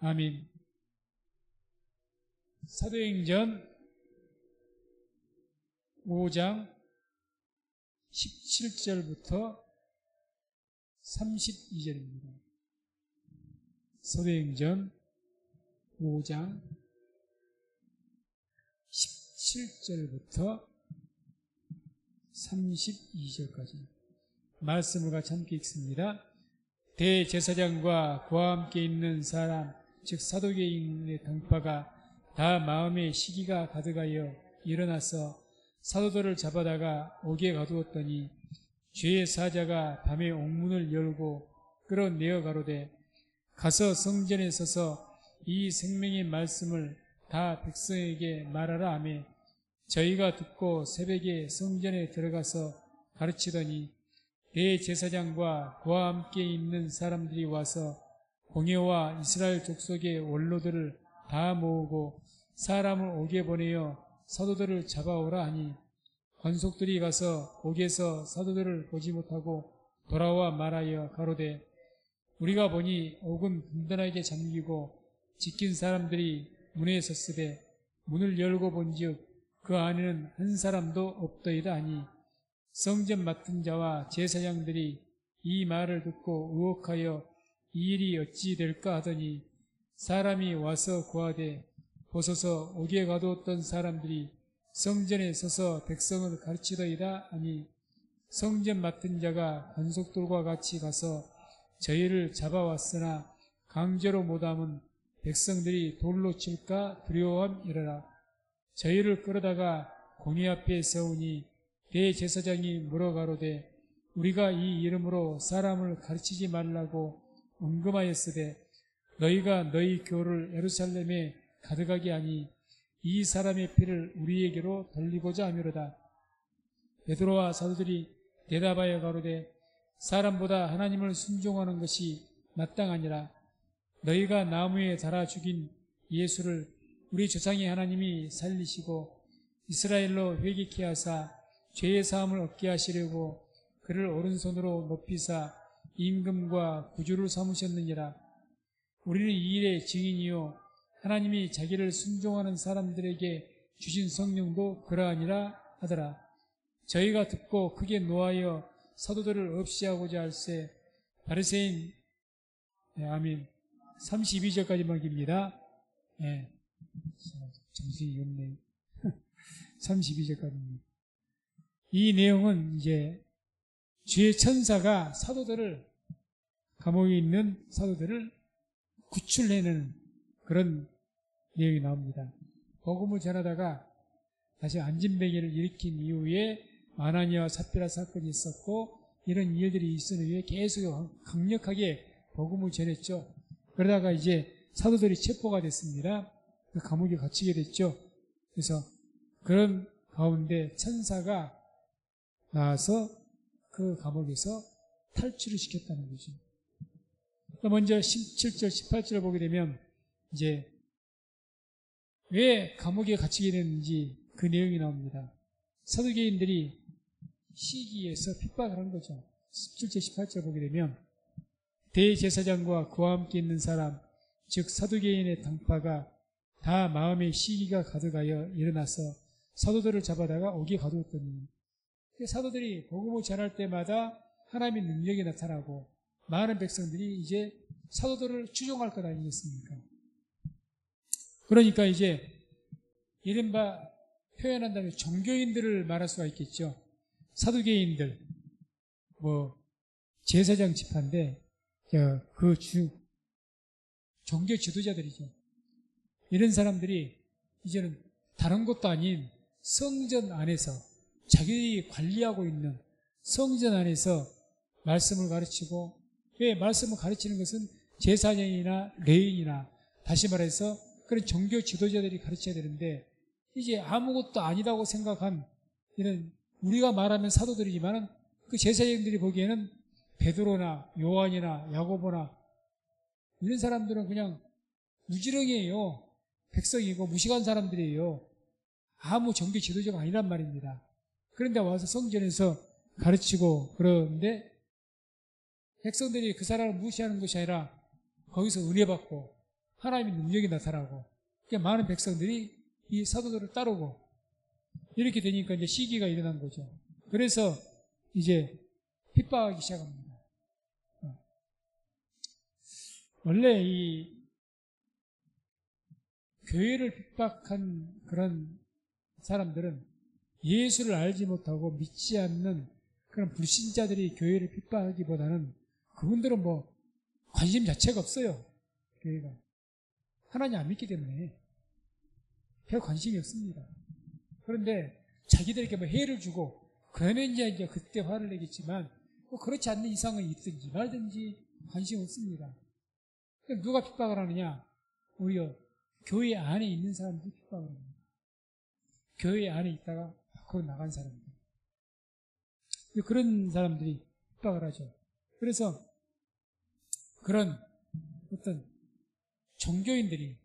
아멘. 사도행전 5장 17절부터 32절입니다. 사도행전 5장 17절부터 32절까지 말씀을 같이 함께 읽습니다. 대제사장과 그와 함께 있는 사람 즉 사도계인의 당파가 다 마음에 시기가 가득하여 일어나서 사도들을 잡아다가 옥에 가두었더니 죄의 사자가 밤에 옥문을 열고 끌어내어 가로되 가서 성전에 서서 이 생명의 말씀을 다 백성에게 말하라 하며 저희가 듣고 새벽에 성전에 들어가서 가르치더니 대제사장과 그와 함께 있는 사람들이 와서 공회와 이스라엘 족속의 원로들을 다 모으고 사람을 옥에 보내어 사도들을 잡아오라 하니 관속들이 가서 옥에서 사도들을 보지 못하고 돌아와 말하여 가로되 우리가 보니 옥은 든든하게 잠기고 지킨 사람들이 문에 섰으되 문을 열고 본즉 그 안에는 한 사람도 없더이다 하니 성전 맡은 자와 제사장들이 이 말을 듣고 의혹하여 이 일이 어찌 될까 하더니 사람이 와서 구하되 보소서 옥에 가두었던 사람들이 성전에 서서 백성을 가르치더이다 하니 성전 맡은 자가 관속들과 같이 가서 저희를 잡아왔으나 강제로 못함은 백성들이 돌로 칠까 두려워함이러라. 저희를 끌어다가 공회 앞에 세우니 대제사장이 물어가로되 우리가 이 이름으로 사람을 가르치지 말라고 음금하였으되 너희가 너희 교를 예루살렘에 가득하게 하니 이 사람의 피를 우리에게로 돌리고자 하미로다. 베드로와 사도들이 대답하여 가로되 사람보다 하나님을 순종하는 것이 마땅하니라. 너희가 나무에 달아 죽인 예수를 우리 조상의 하나님이 살리시고 이스라엘로 회개케 하사 죄의 사함을 얻게 하시려고 그를 오른손으로 높이사 임금과 구주를 삼으셨느니라. 우리는 이 일의 증인이요 하나님이 자기를 순종하는 사람들에게 주신 성령도 그러하니라 하더라. 저희가 듣고 크게 노하여 사도들을 없이 하고자 할세 바리새인 아멘 32절까지만 깁니다. 정신이 없네요. 32절까지입니다. 이 내용은 이제 주의 천사가 사도들을 감옥에 있는 사도들을 구출해내는 그런 내용이 나옵니다. 복음을 전하다가 다시 안진뱅이를 일으킨 이후에 아나니아와 삽비라 사건이 있었고 이런 일들이 있은 후에 계속 강력하게 복음을 전했죠. 그러다가 이제 사도들이 체포가 됐습니다. 그 감옥에 갇히게 됐죠. 그래서 그런 가운데 천사가 나와서 그 감옥에서 탈출을 시켰다는 거죠. 먼저 17절, 18절을 보게 되면 이제 왜 감옥에 갇히게 됐는지 그 내용이 나옵니다. 사두개인들이 시기에서 핍박을 한 거죠. 17절, 18절 보게 되면 대제사장과 그와 함께 있는 사람, 즉 사두개인의 당파가 다 마음에 시기가 가득하여 일어나서 사도들을 잡아다가 옥에 가두었더니 사도들이 복음을 전할 때마다 하나님의 능력이 나타나고 많은 백성들이 이제 사도들을 추종할 것 아니겠습니까? 그러니까 이제 이른바 표현한다면 종교인들을 말할 수가 있겠죠. 사두개인들, 제사장 지파인데 그 종교 지도자들이죠. 이런 사람들이 이제는 다른 것도 아닌 성전 안에서 자기들이 관리하고 있는 성전 안에서 말씀을 가르치고, 왜 말씀을 가르치는 것은 제사장이나 레인이나 다시 말해서 그런 종교 지도자들이 가르쳐야 되는데 이제 아무것도 아니다고 생각한 이런 우리가 말하면 사도들이지만 그 제사장들이 보기에는 베드로나 요한이나 야고보나 이런 사람들은 그냥 무지렁이에요. 백성이고 무식한 사람들이에요. 아무 종교 지도자가 아니란 말입니다. 그런데 와서 성전에서 가르치고 그러는데 백성들이 그 사람을 무시하는 것이 아니라 거기서 은혜 받고 하나님의 능력이 나타나고, 그러니까 많은 백성들이 이 사도들을 따르고, 이렇게 되니까 이제 시기가 일어난 거죠. 그래서 이제 핍박하기 시작합니다. 원래 이 교회를 핍박한 그런 사람들은 예수를 알지 못하고 믿지 않는 그런 불신자들이 교회를 핍박하기보다는 그분들은 뭐 관심 자체가 없어요. 교회가. 하나님 안 믿기 때문에 별 관심이 없습니다. 그런데 자기들에게 뭐 해를 주고 그러면 이제 그때 화를 내겠지만 뭐 그렇지 않는 이상은 있든지 말든지 관심 없습니다. 누가 핍박을 하느냐? 오히려 교회 안에 있는 사람들이 핍박을 합니다. 교회 안에 있다가 밖으로 나간 사람들. 그런 사람들이 핍박을 하죠. 그래서 그런 어떤 종교인들이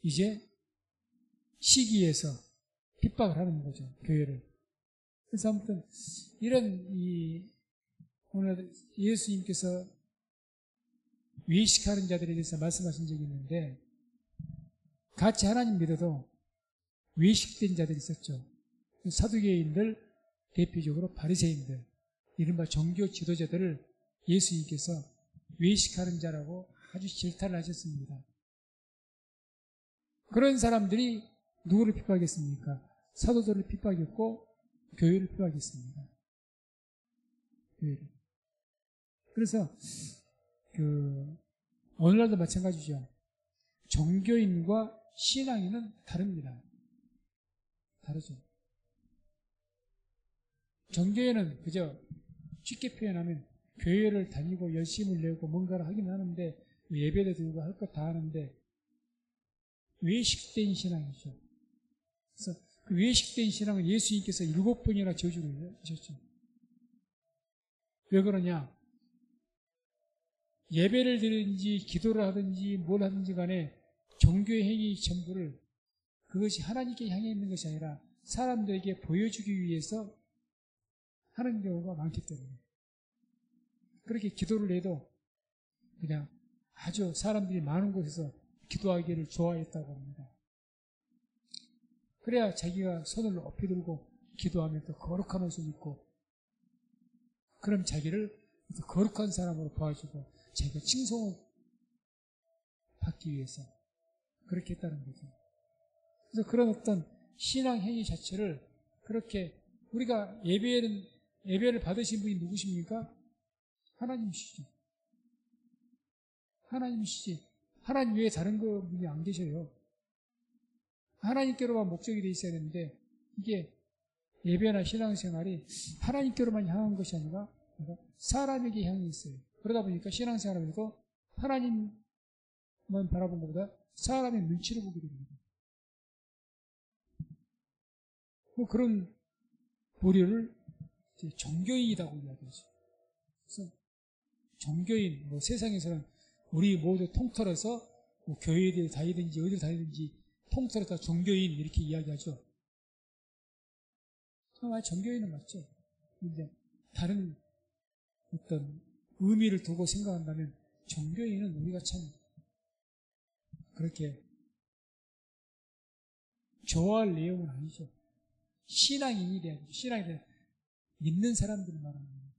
이제 시기에서 핍박을 하는 거죠. 교회를. 그래서 아무튼 이런 오늘 예수님께서 외식하는 자들에 대해서 말씀하신 적이 있는데 같이 하나님 믿어도 외식된 자들이 있었죠. 사두개인들, 대표적으로 바리새인들, 이른바 종교 지도자들을 예수님께서 외식하는 자라고 아주 질타를 하셨습니다. 그런 사람들이 누구를 핍박했습니까? 사도들을 핍박했고 교회를 핍박했습니다. 교회를. 그래서 오늘날도 마찬가지죠. 종교인과 신앙인은 다릅니다. 다르죠. 종교인은 그저 쉽게 표현하면 교회를 다니고 열심을 내고 뭔가를 하긴 하는데 예배도 드리고 할 것 다 하는데 외식된 신앙이죠. 그래서 그 외식된 신앙은 예수님께서 7번이나 저주를 하셨죠. 왜 그러냐? 예배를 드리든지 기도를 하든지 뭘 하든지 간에 종교의 행위 전부를 그것이 하나님께 향해 있는 것이 아니라 사람들에게 보여주기 위해서 하는 경우가 많기 때문에 그렇게 기도를 해도 그냥 아주 사람들이 많은 곳에서 기도하기를 좋아했다고 합니다. 그래야 자기가 손을 높이 들고 기도하면 또 거룩한 옷을 입고 그럼 자기를 또 거룩한 사람으로 봐주고 자기가 칭송을 받기 위해서 그렇게 했다는 거죠. 그래서 그런 어떤 신앙 행위 자체를 그렇게 우리가 예배를 받으신 분이 누구십니까? 하나님이시죠. 하나님이시지. 하나님 외에 다른 분이 안 계셔요. 하나님께로만 목적이 돼 있어야 되는데 이게 예배나 신앙생활이 하나님께로만 향한 것이 아니라 사람에게 향해 있어요. 그러다 보니까 신앙생활에도 하나님만 바라본 것보다 사람의 눈치를 보게 됩니다. 뭐 그런 보류를 종교인이라고 이야기하죠. 그래서 종교인, 세상에서는 우리 모두 통틀어서 교회에 다니든지 어디를 다니든지 통틀어서 종교인 이렇게 이야기하죠. 정말 종교인은 맞죠. 근데 다른 어떤 의미를 두고 생각한다면 종교인은 우리가 참 그렇게 좋아할 내용은 아니죠. 신앙인이 돼야죠. 신앙인은 믿는 사람들을 말하는 거예요.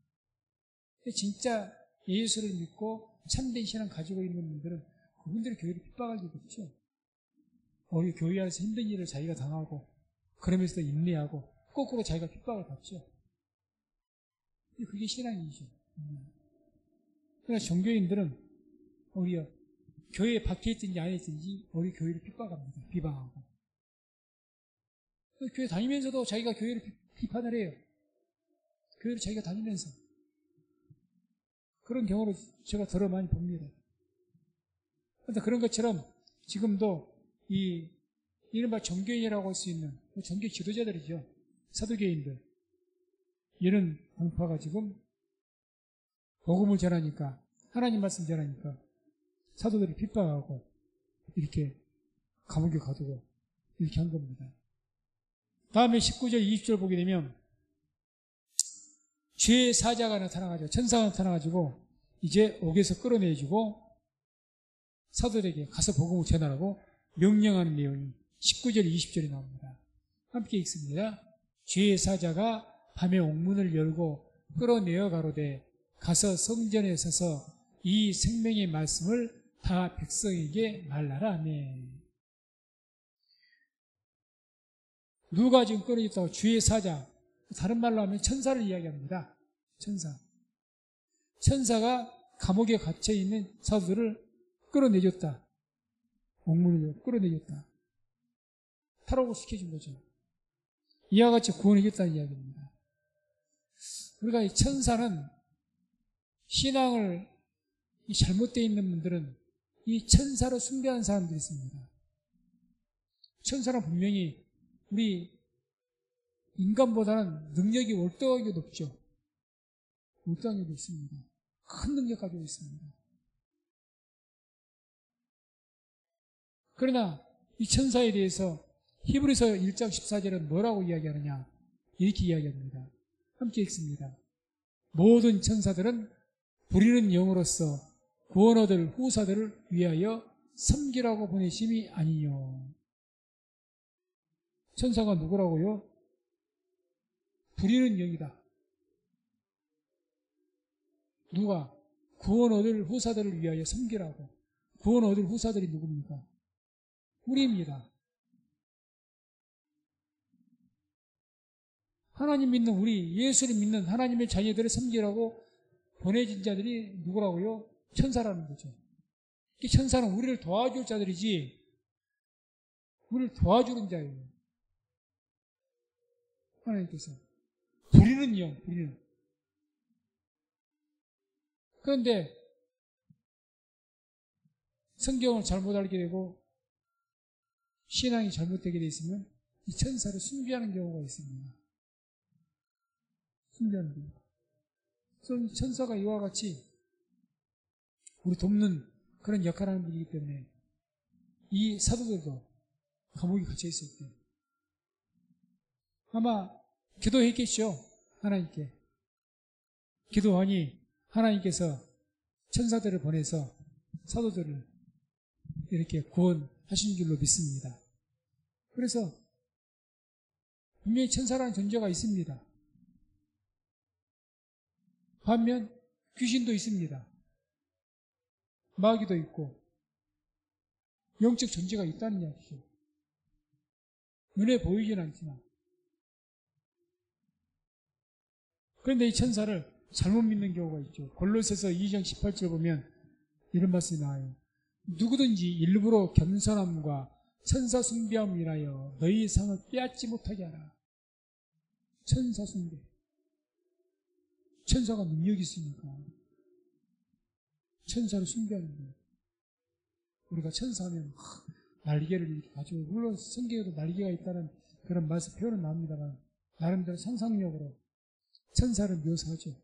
진짜 예수를 믿고 참된 신앙 가지고 있는 분들은 그분들이 교회를 핍박하기겠죠. 우리 교회 안에서 힘든 일을 자기가 당하고 그러면서도 인내하고 거꾸로 자기가 핍박을 받죠. 그게 신앙이죠. 그러나 종교인들은 오히려 교회에 밖에 있든지 안에 있든지 우리 교회를 핍박합니다. 비방하고. 교회 다니면서도 자기가 교회를 비판을 해요. 교회를 자기가 다니면서. 그런 경우를 제가 더러 많이 봅니다. 그런데 그런 것처럼 지금도 이른바 종교인이라고 할 수 있는 종교 지도자들이죠. 사두개인들. 이런 공파가 지금 복음을 전하니까 하나님 말씀 전하니까 사도들이 핍박하고 이렇게 감옥에 가두고 이렇게 한 겁니다. 다음에 19절 20절 보게 되면 죄의 사자가 나타나가지고 천사가 나타나가지고 이제 옥에서 끌어내주고 사도들에게 가서 복음을 전하라고 명령하는 내용이 19절, 20절에 나옵니다. 함께 읽습니다. 주의 사자가 밤에 옥문을 열고 끌어내어 가로되 가서 성전에 서서 이 생명의 말씀을 다 백성에게 말하라. 아멘. 누가 지금 끌어냈다고? 주의 사자. 다른 말로 하면 천사를 이야기합니다. 천사. 천사가 감옥에 갇혀있는 사도들을 끌어내줬다. 옥문을 끌어내줬다. 탈옥을 시켜준 거죠. 이와 같이 구원해줬다는 이야기입니다. 우리가 이 천사는 신앙을 잘못되어 있는 분들은 이 천사로 숭배하는 사람들이 있습니다. 천사는 분명히 우리 인간보다는 능력이 월등하게 높죠. 월등하게 높습니다. 큰 능력 가지고 있습니다. 그러나 이 천사에 대해서 히브리서 1장 14절은 뭐라고 이야기하느냐? 이렇게 이야기합니다. 함께 읽습니다. 모든 천사들은 부리는 영으로서 구원 얻을 후사들을 위하여 섬기라고 보내심이 아니요. 천사가 누구라고요? 부리는 영이다. 누가? 구원 얻을 후사들을 위하여 섬기라고. 구원 얻을 후사들이 누굽니까? 우리입니다. 하나님 믿는 우리, 예수를 믿는 하나님의 자녀들을 섬기라고 보내진 자들이 누구라고요? 천사라는 거죠. 이 천사는 우리를 도와줄 자들이지 우리를 도와주는 자예요. 하나님께서 부리는 영, 부리는. 그런데 성경을 잘못 알게 되고 신앙이 잘못되게 돼 있으면 이 천사를 숭배하는 경우가 있습니다. 숭배하는 경우. 그래서 이 천사가 이와 같이 우리 돕는 그런 역할을 하는 분이기 때문에 이 사도들도 감옥에 갇혀 있을 때 아마 기도했겠죠. 하나님께. 기도하니 하나님께서 천사들을 보내서 사도들을 이렇게 구원하신 줄로 믿습니다. 그래서 분명히 천사라는 존재가 있습니다. 반면 귀신도 있습니다. 마귀도 있고 영적 존재가 있다는 이야기죠. 눈에 보이지는 않지만. 그런데 이 천사를 잘못 믿는 경우가 있죠. 골로새서 2장 18절 보면 이런 말씀이 나와요. 누구든지 일부러 겸손함과 천사 숭배함을 인하여 너희 상을 빼앗지 못하게 하라. 천사 숭배. 천사가 능력이 있으니까 천사를 숭배하는 거예요. 우리가 천사하면 날개를 이렇게 가지고, 물론 성경에도 날개가 있다는 그런 말씀 표현은 나옵니다만 나름대로 상상력으로 천사를 묘사하죠.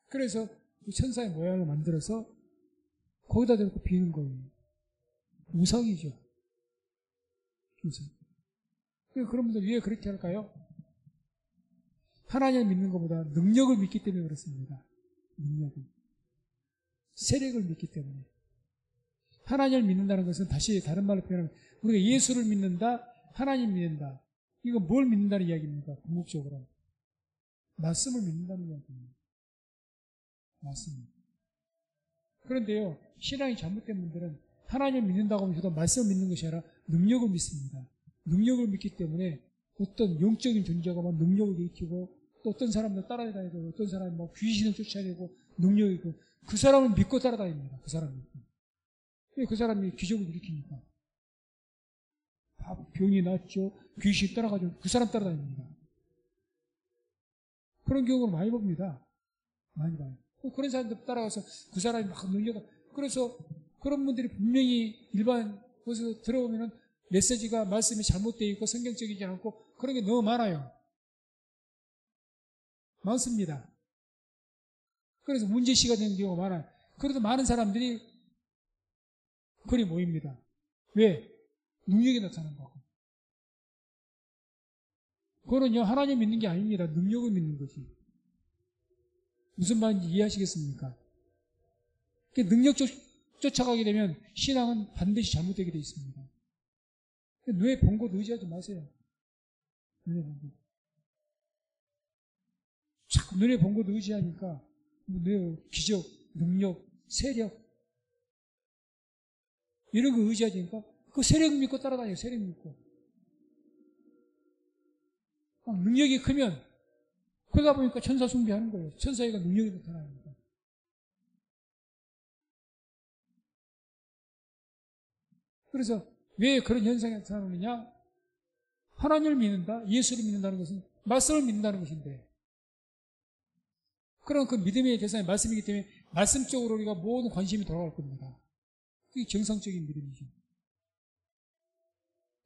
그래서 이 천사의 모양을 만들어서 거기다 대고 비는 거예요. 우상이죠. 우상. 그런 분들 왜 그렇게 할까요? 하나님을 믿는 것보다 능력을 믿기 때문에 그렇습니다. 능력을. 세력을 믿기 때문에. 하나님을 믿는다는 것은 다시 다른 말로 표현하면 우리가 예수를 믿는다, 하나님 믿는다. 이거 뭘 믿는다는 이야기입니까? 궁극적으로. 말씀을 믿는다는 이야기입니다. 말씀. 그런데요, 신앙이 잘못된 분들은 하나님을 믿는다고 하면 저도 말씀을 믿는 것이 아니라 능력을 믿습니다. 능력을 믿기 때문에 어떤 영적인 존재가 막 능력을 일으키고 또 어떤 사람도 따라다니고 어떤 사람은 막 귀신을 쫓아내고 능력이 있고 그 사람을 믿고 따라다닙니다. 그 사람을 믿고. 왜 그 사람이 기적을 일으키니까. 병이 났죠. 귀신이 따라가지고 그 사람 따라다닙니다. 그런 경우를 많이 봅니다. 많이 봐요. 그런 사람들 따라가서 그 사람이 막 능력을. 그래서 그런 분들이 분명히 일반 곳에서 들어오면은 메시지가 말씀이 잘못되어 있고 성경적이지 않고 그런 게 너무 많아요. 많습니다. 그래서 문제시가 되는 경우가 많아요. 그래도 많은 사람들이 거기 모입니다. 왜? 능력이 나타난 거고. 그거는요, 하나님 믿는 게 아닙니다. 능력을 믿는 거지. 무슨 말인지 이해하시겠습니까? 능력적 쫓아가게 되면 신앙은 반드시 잘못되게 되어 있습니다. 눈에 본 것 의지하지 마세요. 눈에 본 것. 자꾸 눈에 본 것 의지하니까 내 기적, 능력, 세력 이런 거 의지하니까 그 세력 믿고 따라다녀요. 세력 믿고. 능력이 크면 그러다 보니까 천사 숭배하는 거예요. 천사가 능력이 나타나니까. 그래서 왜 그런 현상이 나타나느냐? 하나님을 믿는다, 예수를 믿는다는 것은 말씀을 믿는다는 것인데, 그런 그 믿음의 대상이 말씀이기 때문에 말씀 쪽으로 우리가 모든 관심이 돌아갈 겁니다. 그게 정상적인 믿음이죠.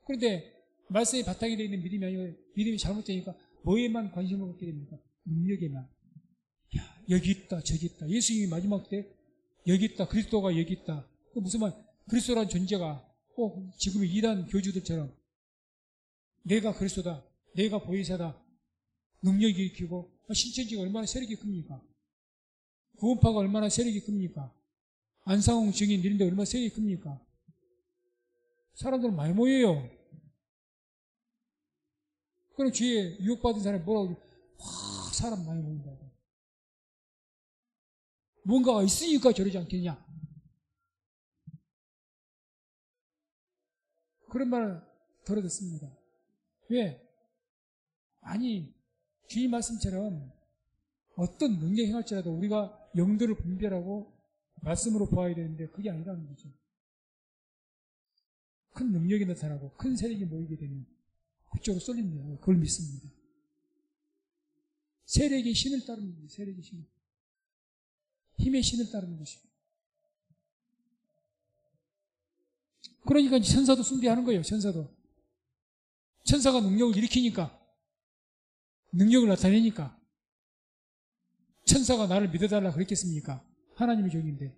그런데 말씀이 바탕이 되어 있는 믿음이 아니고 믿음이 잘못되니까 뭐에만 관심을 갖게 됩니까? 능력에만. 야, 여기 있다, 저기 있다. 예수님이 마지막 때 여기 있다, 그리스도가 여기 있다. 그 무슨 말? 그리스도라는 존재가 꼭 지금의 이단 교주들처럼 내가 그리스도다, 내가 보혜사다, 능력이 일으키고 신천지가 얼마나 세력이 큽니까? 구원파가 얼마나 세력이 큽니까? 안상홍 증인 이런데 얼마나 세력이 큽니까? 사람들 많이 모여요. 그럼 주위에 유혹받은 사람이 뭐라고 그러죠? 와, 사람 많이 모인다고. 뭔가가 있으니까 저러지 않겠냐? 그런 말을 들어듣습니다. 왜? 아니, 주님 말씀처럼 어떤 능력 행할지라도 우리가 영들을 분별하고 말씀으로 보아야 되는데 그게 아니라는 거죠. 큰 능력이 나타나고 큰 세력이 모이게 되면 그쪽으로 쏠립니다. 그걸 믿습니다. 세력의 신을 따르는 거예요. 세력의 신. 힘의 신을 따르는 것이고. 그러니까 천사도 숭배하는 거예요. 천사도. 천사가 능력을 일으키니까, 능력을 나타내니까 천사가 나를 믿어달라 그랬겠습니까? 하나님의 종인데.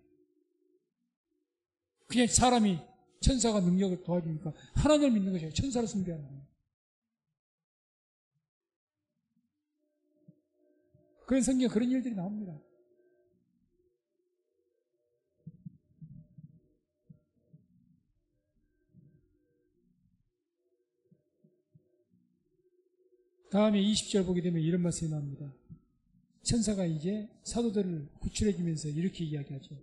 그냥 사람이 천사가 능력을 도와주니까 하나님을 믿는 것이에요. 천사를 숭배하는 거예요. 그런 성경에 그런 일들이 나옵니다. 다음에 20절 보게 되면 이런 말씀이 나옵니다. 천사가 이제 사도들을 구출해 주면서 이렇게 이야기하죠.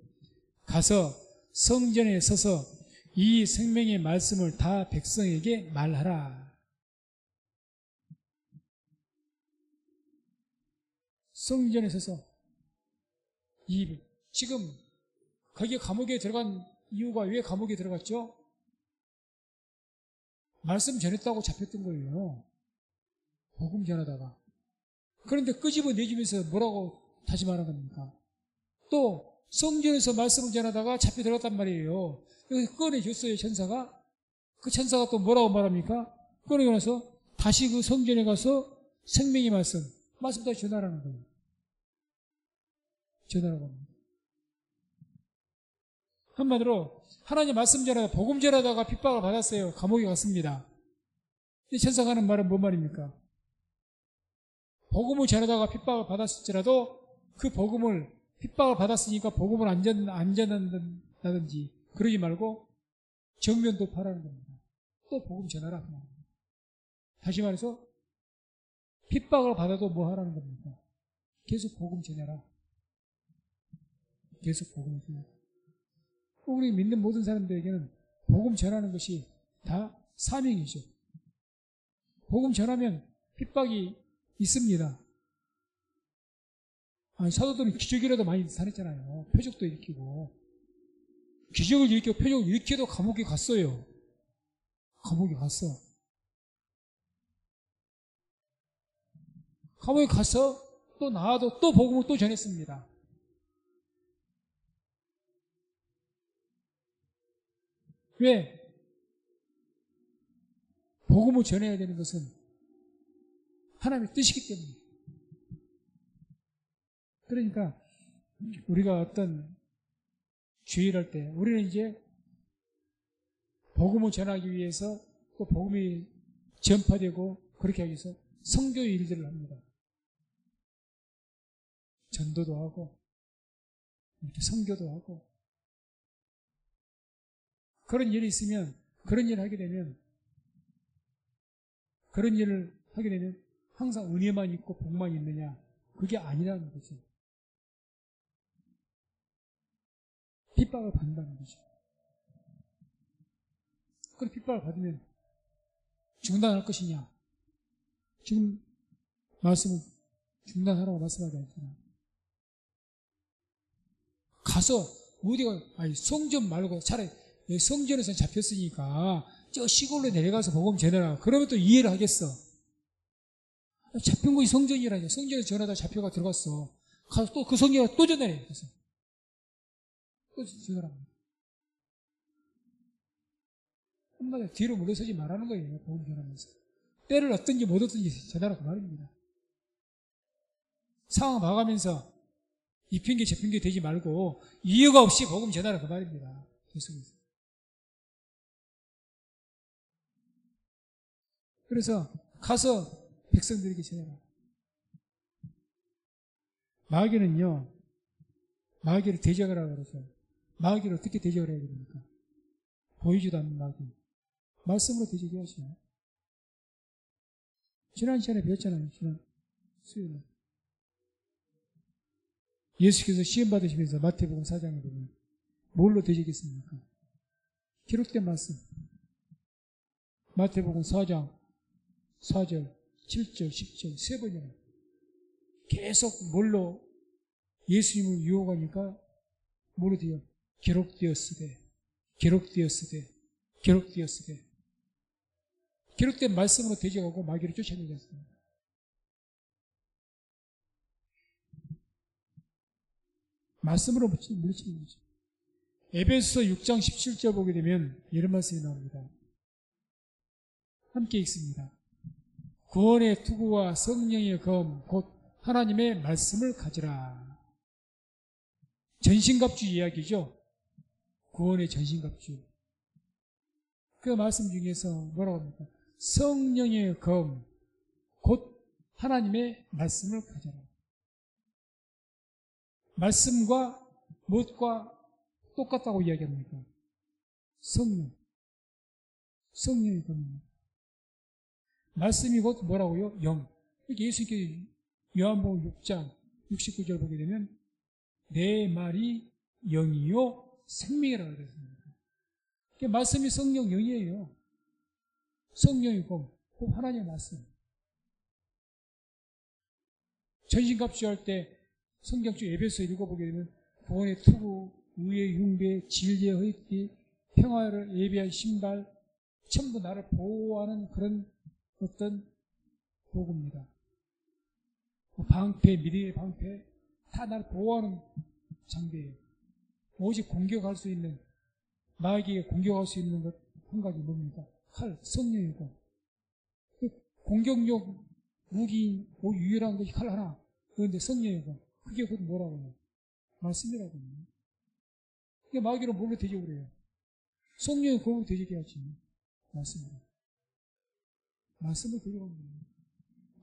가서 성전에 서서 이 생명의 말씀을 다 백성에게 말하라. 성전에 서서 지금 거기에 감옥에 들어간 이유가 왜 감옥에 들어갔죠? 말씀 전했다고 잡혔던 거예요. 복음 전하다가. 그런데 끄집어내주면서 뭐라고 다시 말한 겁니까? 또 성전에서 말씀을 전하다가 잡혀 들어갔단 말이에요. 여기 꺼내줬어요, 천사가. 그 천사가 또 뭐라고 말합니까? 꺼내고 나서 다시 그 성전에 가서 생명의 말씀 다시 전하라는 거예요. 전하라고 합니다. 한마디로 하나님 말씀 전하다가 복음 전하다가 핍박을 받았어요. 감옥에 갔습니다. 이 천사가 하는 말은 뭔 말입니까? 복음을 전하다가 핍박을 받았을지라도 그 복음을 핍박을 받았으니까 복음을 안 전한다든지 그러지 말고 정면 돌파하라는 겁니다. 또 복음 전하라. 다시 말해서 핍박을 받아도 뭐 하라는 겁니까? 계속 복음 전해라. 계속 복음 전해라. 우리 믿는 모든 사람들에게는 복음 전하는 것이 다 사명이죠. 복음 전하면 핍박이 있습니다. 아니, 사도들은 기적이라도 많이 나타냈잖아요. 표적도 일으키고. 기적을 일으키고 표적을 일으켜도 감옥에 갔어요. 감옥에 갔어. 감옥에 가서 또 나와도 또 복음을 또 전했습니다. 왜? 복음을 전해야 되는 것은 하나님의 뜻이기 때문에. 그러니까 우리가 어떤 주의를 할 때 우리는 이제 복음을 전하기 위해서 또 복음이 전파되고 그렇게 하기 위해서 선교의 일들을 합니다. 전도도 하고 선교도 하고 그런 일이 있으면, 그런 일을 하게 되면 항상 은혜만 있고 복만 있느냐? 그게 아니라는 거죠. 핍박을 받는다는 거죠. 그런 핍박을 받으면 중단할 것이냐? 지금 말씀은 중단하라고 말씀하지 않잖아요. 가서 어디가, 아니 성전 말고 차라리 성전에서 잡혔으니까 저 시골로 내려가서 복음 전해라. 그러면 또 이해를 하겠어. 잡힌 곳이 성전이라니. 성전에서 전하다 잡혀가 들어갔어. 가서 또 그 성전에 또 전해래. 그래서 또 전하랍니다. 한마디로 뒤로 물러서지 말라는 거예요. 복음 전하면서. 때를 얻든지 못 얻든지 전하라 그 말입니다. 상황 봐가면서 이 핑계 저 핑계 되지 말고 이유가 없이 복음 전하라 그 말입니다. 계속해서. 그래서 가서 백성들에게 전해라. 마귀는요, 마귀를 대적하라고 그러죠. 마귀를 어떻게 대적을 해야 됩니까? 보이지도 않는 마귀. 말씀으로 대적해야죠. 지난 시간에 배웠잖아요. 지난 수요일에. 예수께서 시험 받으시면서 마태복음 4장에 보면 뭘로 대적했습니까? 기록된 말씀. 마태복음 4장 4절, 7절, 10절 세 번이나 계속 뭘로 예수님을 유혹하니까 뭐로 돼요? 기록되었으되, 기록되었으되, 기록되었으되. 기록된 말씀으로 대적하고 마귀를 쫓아내지 않습니다. 말씀으로 물리치는 거죠. 에베소서 6장 17절 보게 되면 이런 말씀이 나옵니다. 함께 읽습니다. 구원의 투구와 성령의 검, 곧 하나님의 말씀을 가지라. 전신갑주 이야기죠. 구원의 전신갑주. 그 말씀 중에서 뭐라고 합니까? 성령의 검, 곧 하나님의 말씀을 가져라. 말씀과 무엇과 똑같다고 이야기합니까? 성령. 성령의 검입니다. 말씀이 곧 뭐라고요? 영. 예수님께 요한복음 6장 69절 보게 되면 내 말이 영이요 생명이라고 그랬습니다. 말씀이 성령 영이에요. 성령이고 곧 하나님의 말씀. 전신갑주할 때 성경주 에베소 읽어보게 되면 구원의 투구, 의의 흉배, 진리의 허리띠, 평화를 예비한 신발, 전부 나를 보호하는 그런 어떤 도구입니다. 방패, 미래의 방패, 다 나를 보호하는 장비예요. 오직 공격할 수 있는, 마귀에게 공격할 수 있는 것 한 가지 뭡니까? 칼, 성령이고. 그 공격용 무기, 유일한 것이 칼 하나. 그런데 성령이고. 그게 곧 뭐라고 해요? 말씀이라고 해요. 그게 마귀로 뭘로 대적을 해요? 성령의 검으로 대적해야지. 말씀으로. 말씀을 대적하는 거예요.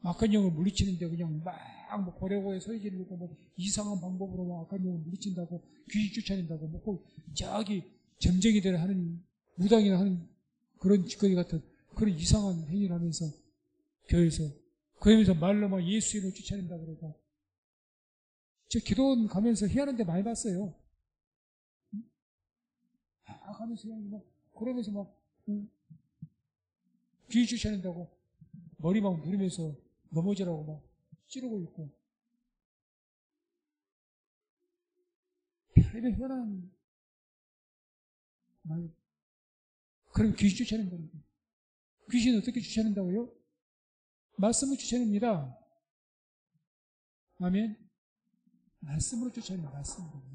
악한 영을 물리치는데 그냥 막 고래고에 소리 지르고 뭐 이상한 방법으로 막 악한 영을 물리친다고 귀신 쫓아낸다고 뭐 저기 점쟁이들 하는 무당이나 하는 그런 짓거리 같은 그런 이상한 행위를 하면서 교회에서 그러면서 말로 막 예수 이름을 쫓아낸다고 그러고 저 기도원 가면서 희한한 데 많이 봤어요. 가면서 그냥 막 그러면서 막 귀신 쫓아낸다고 머리 막 누르면서 넘어지라고 막 찌르고 있고 별의별 희한한 말. 그럼 귀신 쫓아낸다는 거예요. 귀신은 어떻게 쫓아낸다고요? 말씀을 쫓아냅니다. 아멘. 말씀으로 쫓아냅니다. 말씀으로.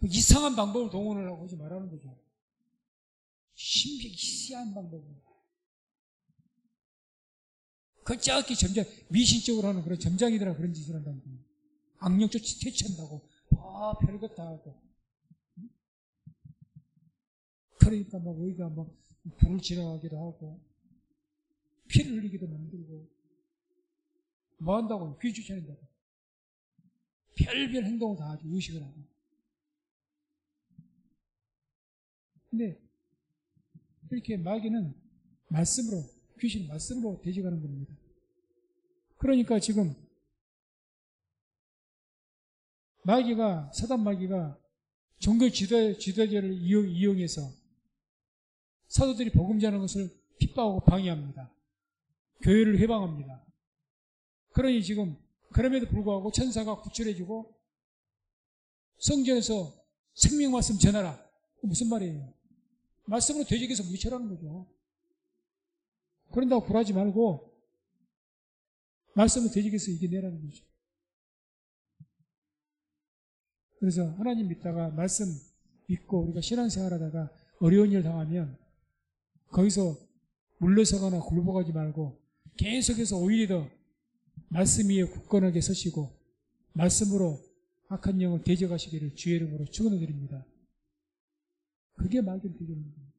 이상한 방법을 동원을 하고 하지 말라는 거죠. 희한한 방법으로. 그 저기 미신적으로 하는 그런 점장이들아 그런 짓을 한다는 거예요. 악령 퇴치한다고. 별것 다 하고. 그러니까 막 우리가 막 불을 지나가기도 하고, 피를 흘리기도 만들고, 뭐 한다고? 귀 쫓아낸다고. 별별 행동을 다 하죠. 의식을 하고. 근데 이렇게 마귀는 말씀으로, 귀신 말씀으로 대적하는 겁니다. 그러니까 지금 사단 마귀가 종교 지도자를 이용해서 사도들이 복음 전하는 것을 핍박하고 방해합니다. 교회를 회방합니다. 그러니 지금 그럼에도 불구하고 천사가 구출해주고 성전에서 생명 말씀 전하라. 무슨 말이에요? 말씀으로 되직해서 무시하라는 거죠. 그런다고 굴하지 말고 말씀으로 되직해서 이겨내라는 거죠. 그래서 하나님 믿다가 말씀 믿고 우리가 신앙생활 하다가 어려운 일 당하면 거기서 물러서거나 굴복하지 말고 계속해서 오히려 더 말씀 위에 굳건하게 서시고 말씀으로 악한 영을 대적하시기를 주의 이름으로 축원해 드립니다. 그게 마귀를 대적하는 겁니다.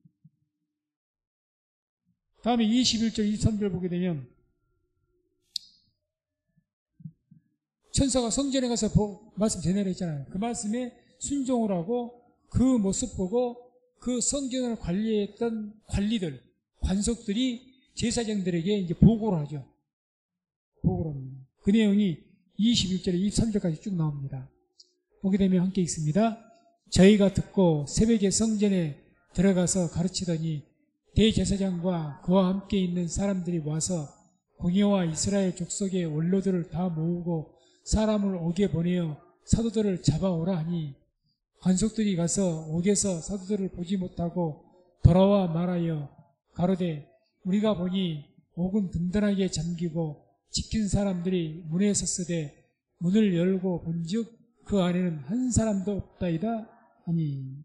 다음에 21절 23절 보게 되면 천사가 성전에 가서 말씀 전하라 했잖아요. 그 말씀에 순종을 하고 그 모습 보고 그 성전을 관리했던 관리들, 관속들이 제사장들에게 이제 보고를 하죠. 보고를 합니다. 그 내용이 21절에 23절까지 쭉 나옵니다. 보게 되면 함께 읽습니다. 저희가 듣고 새벽에 성전에 들어가서 가르치더니 대제사장과 그와 함께 있는 사람들이 와서 공회와 이스라엘 족속의 원로들을 다 모으고 사람을 옥에 보내어 사도들을 잡아오라 하니 관속들이 가서 옥에서 사도들을 보지 못하고 돌아와 말하여 가로되 우리가 보니 옥은 든든하게 잠기고 지킨 사람들이 문에 섰으되 문을 열고 본즉 그 안에는 한 사람도 없다이다 하니.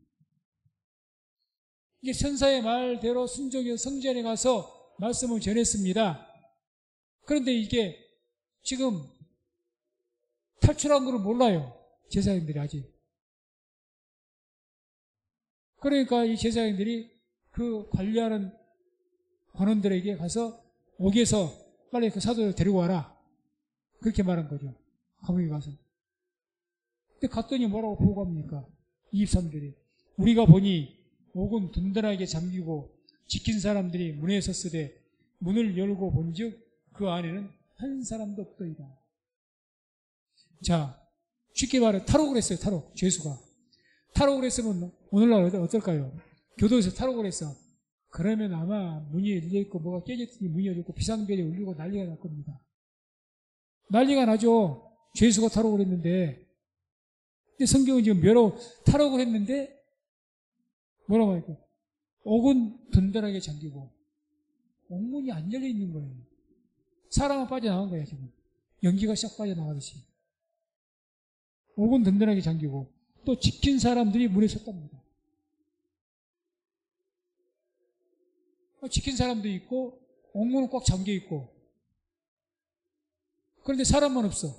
이게 천사의 말대로 순종해서 성전에 가서 말씀을 전했습니다. 그런데 이게 지금 탈출한 걸 몰라요. 제사장들이 아직. 그러니까 이 제사장들이 그 관리하는 관원들에게 가서 옥에서 빨리 그 사도를 데리고 와라. 그렇게 말한 거죠. 감옥에 가서. 근데 갔더니 뭐라고 보고합니까? 23절에 우리가 보니 옥은 든든하게 잠기고 지킨 사람들이 문에 섰으되 문을 열고 본즉 그 안에는 한 사람도 없더이다. 자, 쉽게 말해 탈옥을 했어요. 탈옥. 죄수가. 탈옥을 했으면 오늘날 어떨까요? 교도에서 탈옥을 했어. 그러면 아마 문이 열려있고 뭐가 깨졌더니 문이 열려있고 비상벨이 울리고 난리가 날 겁니다. 난리가 나죠. 죄수가 탈옥을 했는데. 근데 성경은 지금 탈옥을 했는데 뭐라고 할까요? 옥은 든든하게 잠기고 옥문이 안 열려 있는 거예요. 사람은 빠져나간 거야 지금. 연기가 싹 빠져나가듯이. 옥은 든든하게 잠기고 또 지킨 사람들이 문에 섰답니다. 지킨 사람도 있고 옥문은 꽉 잠겨 있고 그런데 사람만 없어.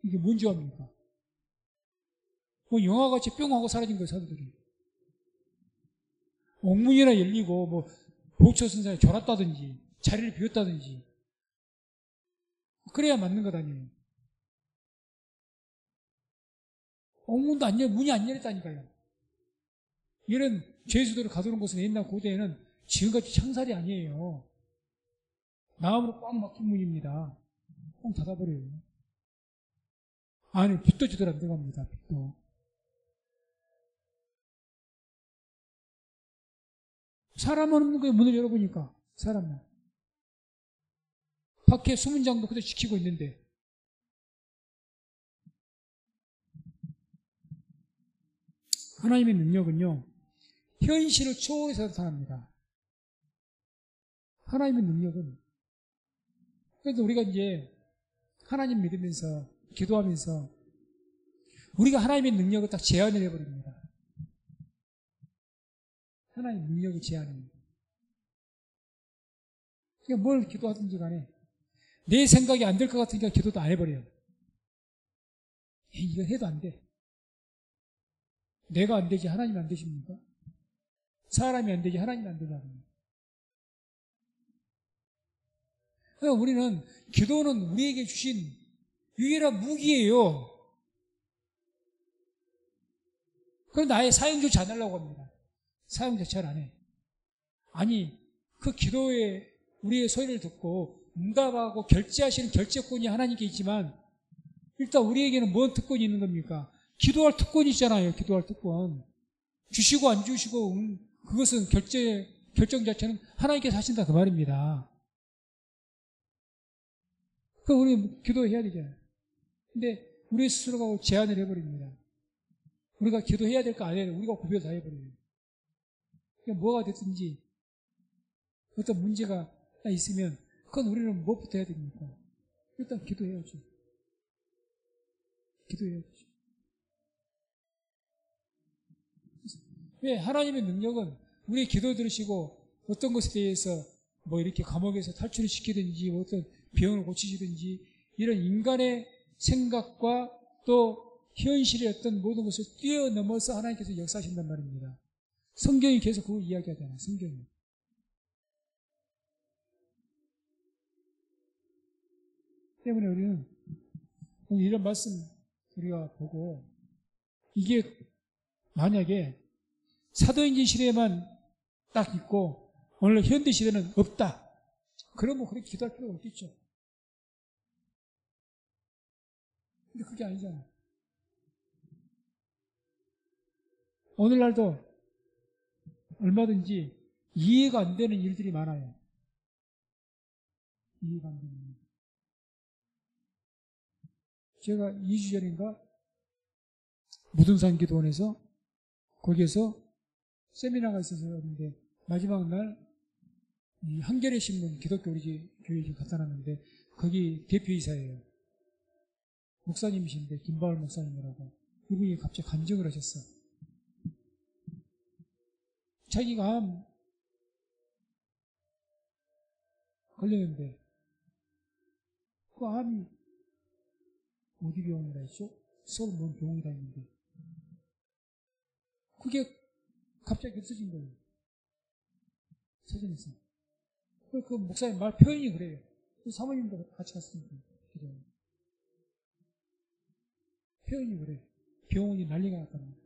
이게 뭔 죄입니까? 뭐 영화같이 뿅 하고 사라진 거예요. 사람들이. 옥문이나 열리고 뭐 보초 쓴 사람이 졸았다든지 자리를 비웠다든지 그래야 맞는 것 아니에요. 옥문도 문이 안 열렸다니까요. 이런 죄수들을 가두는 곳은 옛날 고대에는 지금같이 창살이 아니에요. 나무로 꽉 막힌 문입니다. 꽉 닫아버려요. 안에 빛도 제대로 안 들어갑니다. 빛도. 사람은 없는 거예요. 문을 열어보니까. 사람만. 밖에 수문장도 그대로 지키고 있는데. 하나님의 능력은요. 현실을 초월해서 나타납니다. 하나님의 능력은 그래도 우리가 이제 하나님 믿으면서 기도하면서 우리가 하나님의 능력을 딱 제한을 해버립니다. 하나님의 능력을 제한합니다. 그러니까 뭘 기도하든지 간에 내 생각이 안 될 것 같으니까 기도도 안 해버려요. 이거 해도 안 돼. 내가 안 되지 하나님이 안 되십니까? 사람이 안 되지 하나님이 안 되냐고. 그러니까 우리는 기도는 우리에게 주신 유일한 무기예요. 그럼 나의 사용조차 안 하려고 합니다. 사용 자체를 안 해. 아니, 그 기도에 우리의 소리를 듣고 응답하고 결제하시는 결제권이 하나님께 있지만 일단 우리에게는 뭔 특권이 있는 겁니까? 기도할 특권이 있잖아요. 기도할 특권. 주시고 안 주시고 그것은 결정 자체는 하나님께서 하신다 그 말입니다. 그럼 우리 기도해야 되잖아요. 근데 우리 스스로가 제한을 해버립니다. 우리가 기도해야 될 거 아니에요. 우리가 구별 다 해버려요. 그러니까 뭐가 됐든지 어떤 문제가 있으면 그건 우리는 무엇부터 해야 됩니까? 일단 기도해야죠. 기도해야죠. 왜? 하나님의 능력은 우리 기도 들으시고 어떤 것에 대해서 뭐 이렇게 감옥에서 탈출을 시키든지 뭐 어떤 병을 고치시든지 이런 인간의 생각과 또 현실의 어떤 모든 것을 뛰어넘어서 하나님께서 역사하신단 말입니다. 성경이 계속 그걸 이야기하잖아요. 성경이. 때문에 우리는 이런 말씀 우리가 보고 이게 만약에 사도행전 시대에만 딱 있고 오늘 현대 시대는 없다. 그러면 그렇게 기도할 필요가 없겠죠. 근데 그게 아니잖아요. 오늘날도 얼마든지 이해가 안 되는 일들이 많아요. 이해가 안 되는 일. 제가 2주 전인가 무등산 기도원에서 거기에서 세미나가 있어서 왔는데 마지막 날 이 한겨레 신문 기독교 우리 교회에 갖다 놨는데 거기 대표이사예요. 목사님이신데 김바울 목사님이라고 이분이 갑자기 간증을 하셨어. 자기가 암 걸렸는데 그 암이 어디 병원이라 했죠? 서울 뭔 병원이라 했는데 그게 갑자기 없어진 거예요. 사진에서. 그 목사님 말 표현이 그래요. 그 사모님도 같이 갔으니까. 표현이 그래. 병원이 난리가 났다는 거예요.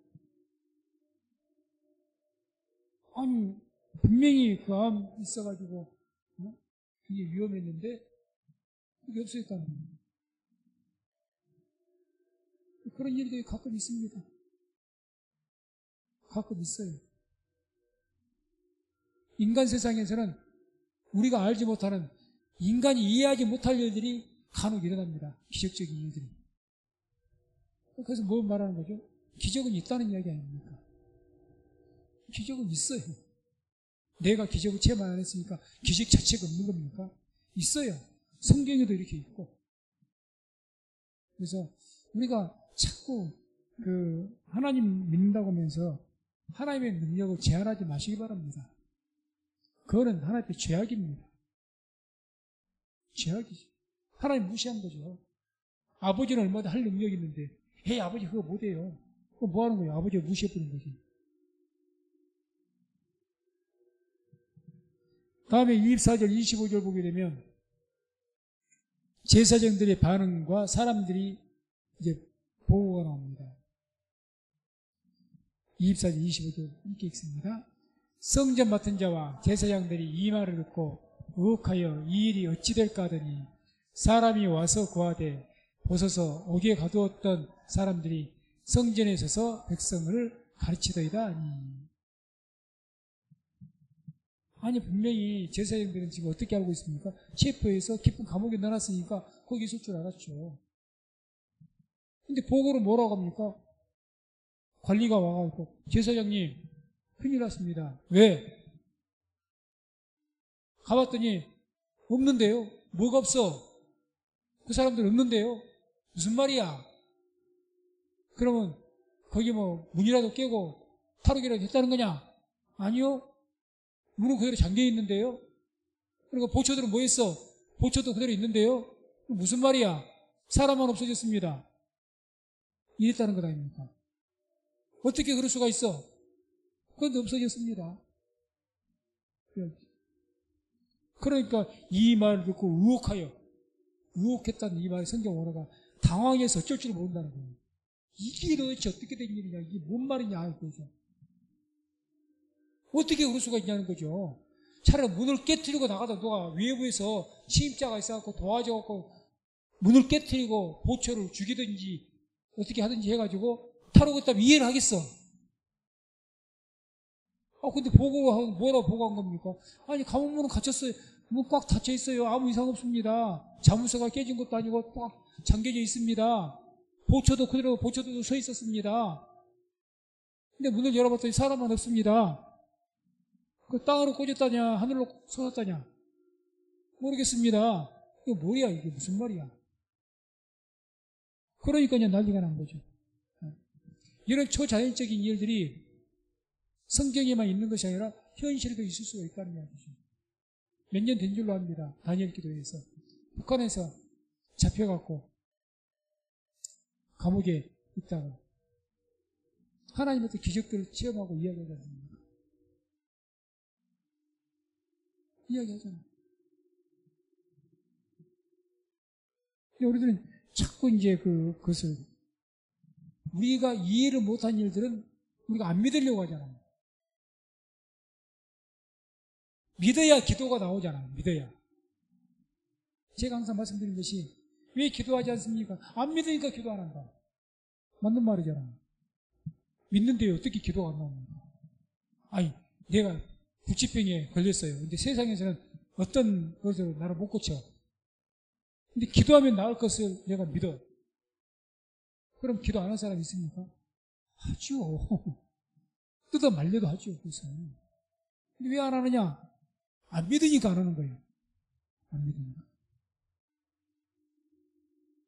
아니, 분명히 그 암 있어가지고, 그게 위험했는데, 그게 없어졌다는 거예요. 그런 일들이 가끔 있습니다. 가끔 있어요. 인간 세상에서는 우리가 알지 못하는 인간이 이해하지 못할 일들이 간혹 일어납니다. 기적적인 일들이. 그래서 뭘 말하는 거죠? 기적은 있다는 이야기 아닙니까? 기적은 있어요. 내가 기적을 체험 안 했으니까 기적 자체가 없는 겁니까? 있어요. 성경에도 이렇게 있고. 그래서 우리가 자꾸 하나님 믿는다고 하면서 하나님의 능력을 제한하지 마시기 바랍니다. 그거는 하나님의 죄악입니다. 죄악이죠. 하나님 무시한 거죠. 아버지는 얼마나 할 능력이 있는데, 에이, 아버지 그거 못해요. 그거 뭐 하는 거예요? 아버지가 무시해버린 거지. 다음에 24절, 25절 보게 되면, 제사장들의 반응과 사람들이 이제 보고가 나옵니다. 24절, 25절 함께 읽습니다. 성전 맡은 자와 제사장들이 이 말을 듣고 의혹하여 이 일이 어찌 될까 하더니 사람이 와서 구하되 보소서 옥에 가두었던 사람들이 성전에 서서 백성을 가르치더이다 하니. 아니 분명히 제사장들은 지금 어떻게 알고 있습니까? 체포해서 깊은 감옥에 넣어놨으니까 거기 있을 줄 알았죠. 근데 보고를 뭐라고 합니까? 관리가 와가지고 제사장님 큰일 났습니다. 왜? 가봤더니 없는데요. 뭐가 없어? 그 사람들 없는데요. 무슨 말이야? 그러면 거기 뭐 문이라도 깨고 탈옥이라도 했다는 거냐? 아니요. 문은 그대로 잠겨 있는데요. 그리고 보초들은 뭐 했어? 보초도 그대로 있는데요. 무슨 말이야? 사람만 없어졌습니다. 이랬다는 것 아닙니까? 어떻게 그럴 수가 있어? 그건 없어졌습니다. 그러니까 이 말을 듣고 의혹했다는 이 말의 성경 원어가 당황해서 어쩔 줄 모른다는 거예요. 이게 도대체 어떻게 된 일이냐, 이게 뭔 말이냐, 그거죠. 어떻게 그럴 수가 있냐는 거죠. 차라리 문을 깨트리고 나가다 누가 외부에서 침입자가 있어갖고 도와줘갖고 문을 깨트리고 보초를 죽이든지 어떻게 하든지 해가지고 타로 걷다 이해를 하겠어. 근데 보고하고 뭐라고 보고한 겁니까? 아니, 감옥문은 갇혔어요. 문 꽉 닫혀 있어요. 아무 이상 없습니다. 자물쇠가 깨진 것도 아니고 꽉 잠겨져 있습니다. 보초도 그대로 보초도 서 있었습니다. 근데 문을 열어봤더니 사람은 없습니다. 그 땅으로 꽂았다냐, 하늘로 솟았다냐? 모르겠습니다. 이거 뭐야, 이게 무슨 말이야? 그러니까 그냥 난리가 난 거죠. 이런 초자연적인 일들이 성경에만 있는 것이 아니라 현실에도 있을 수가 있다는 이야기죠. 몇 년 된 줄로 압니다. 다니엘 기도에서. 북한에서 잡혀갖고 감옥에 있다가 하나님의 기적들을 체험하고 이야기하지 않습니까? 이야기하잖아요. 우리들은 자꾸 이제 그것을 우리가 이해를 못한 일들은 우리가 안 믿으려고 하잖아요. 믿어야 기도가 나오잖아요. 믿어야. 제가 항상 말씀드린 것이 왜 기도하지 않습니까? 안 믿으니까 기도 안 한다. 맞는 말이잖아요. 믿는데 어떻게 기도가 안 나옵니까? 아니, 내가 부치병에 걸렸어요. 근데 세상에서는 어떤 것으로 나를 못 고쳐. 근데 기도하면 나을 것을 내가 믿어. 그럼 기도 안 하는 사람이 있습니까? 하죠. 뜯어 말려도 하죠. 그래서. 근데 왜 안 하느냐? 안 믿으니까 안 하는 거예요. 안 믿으니까.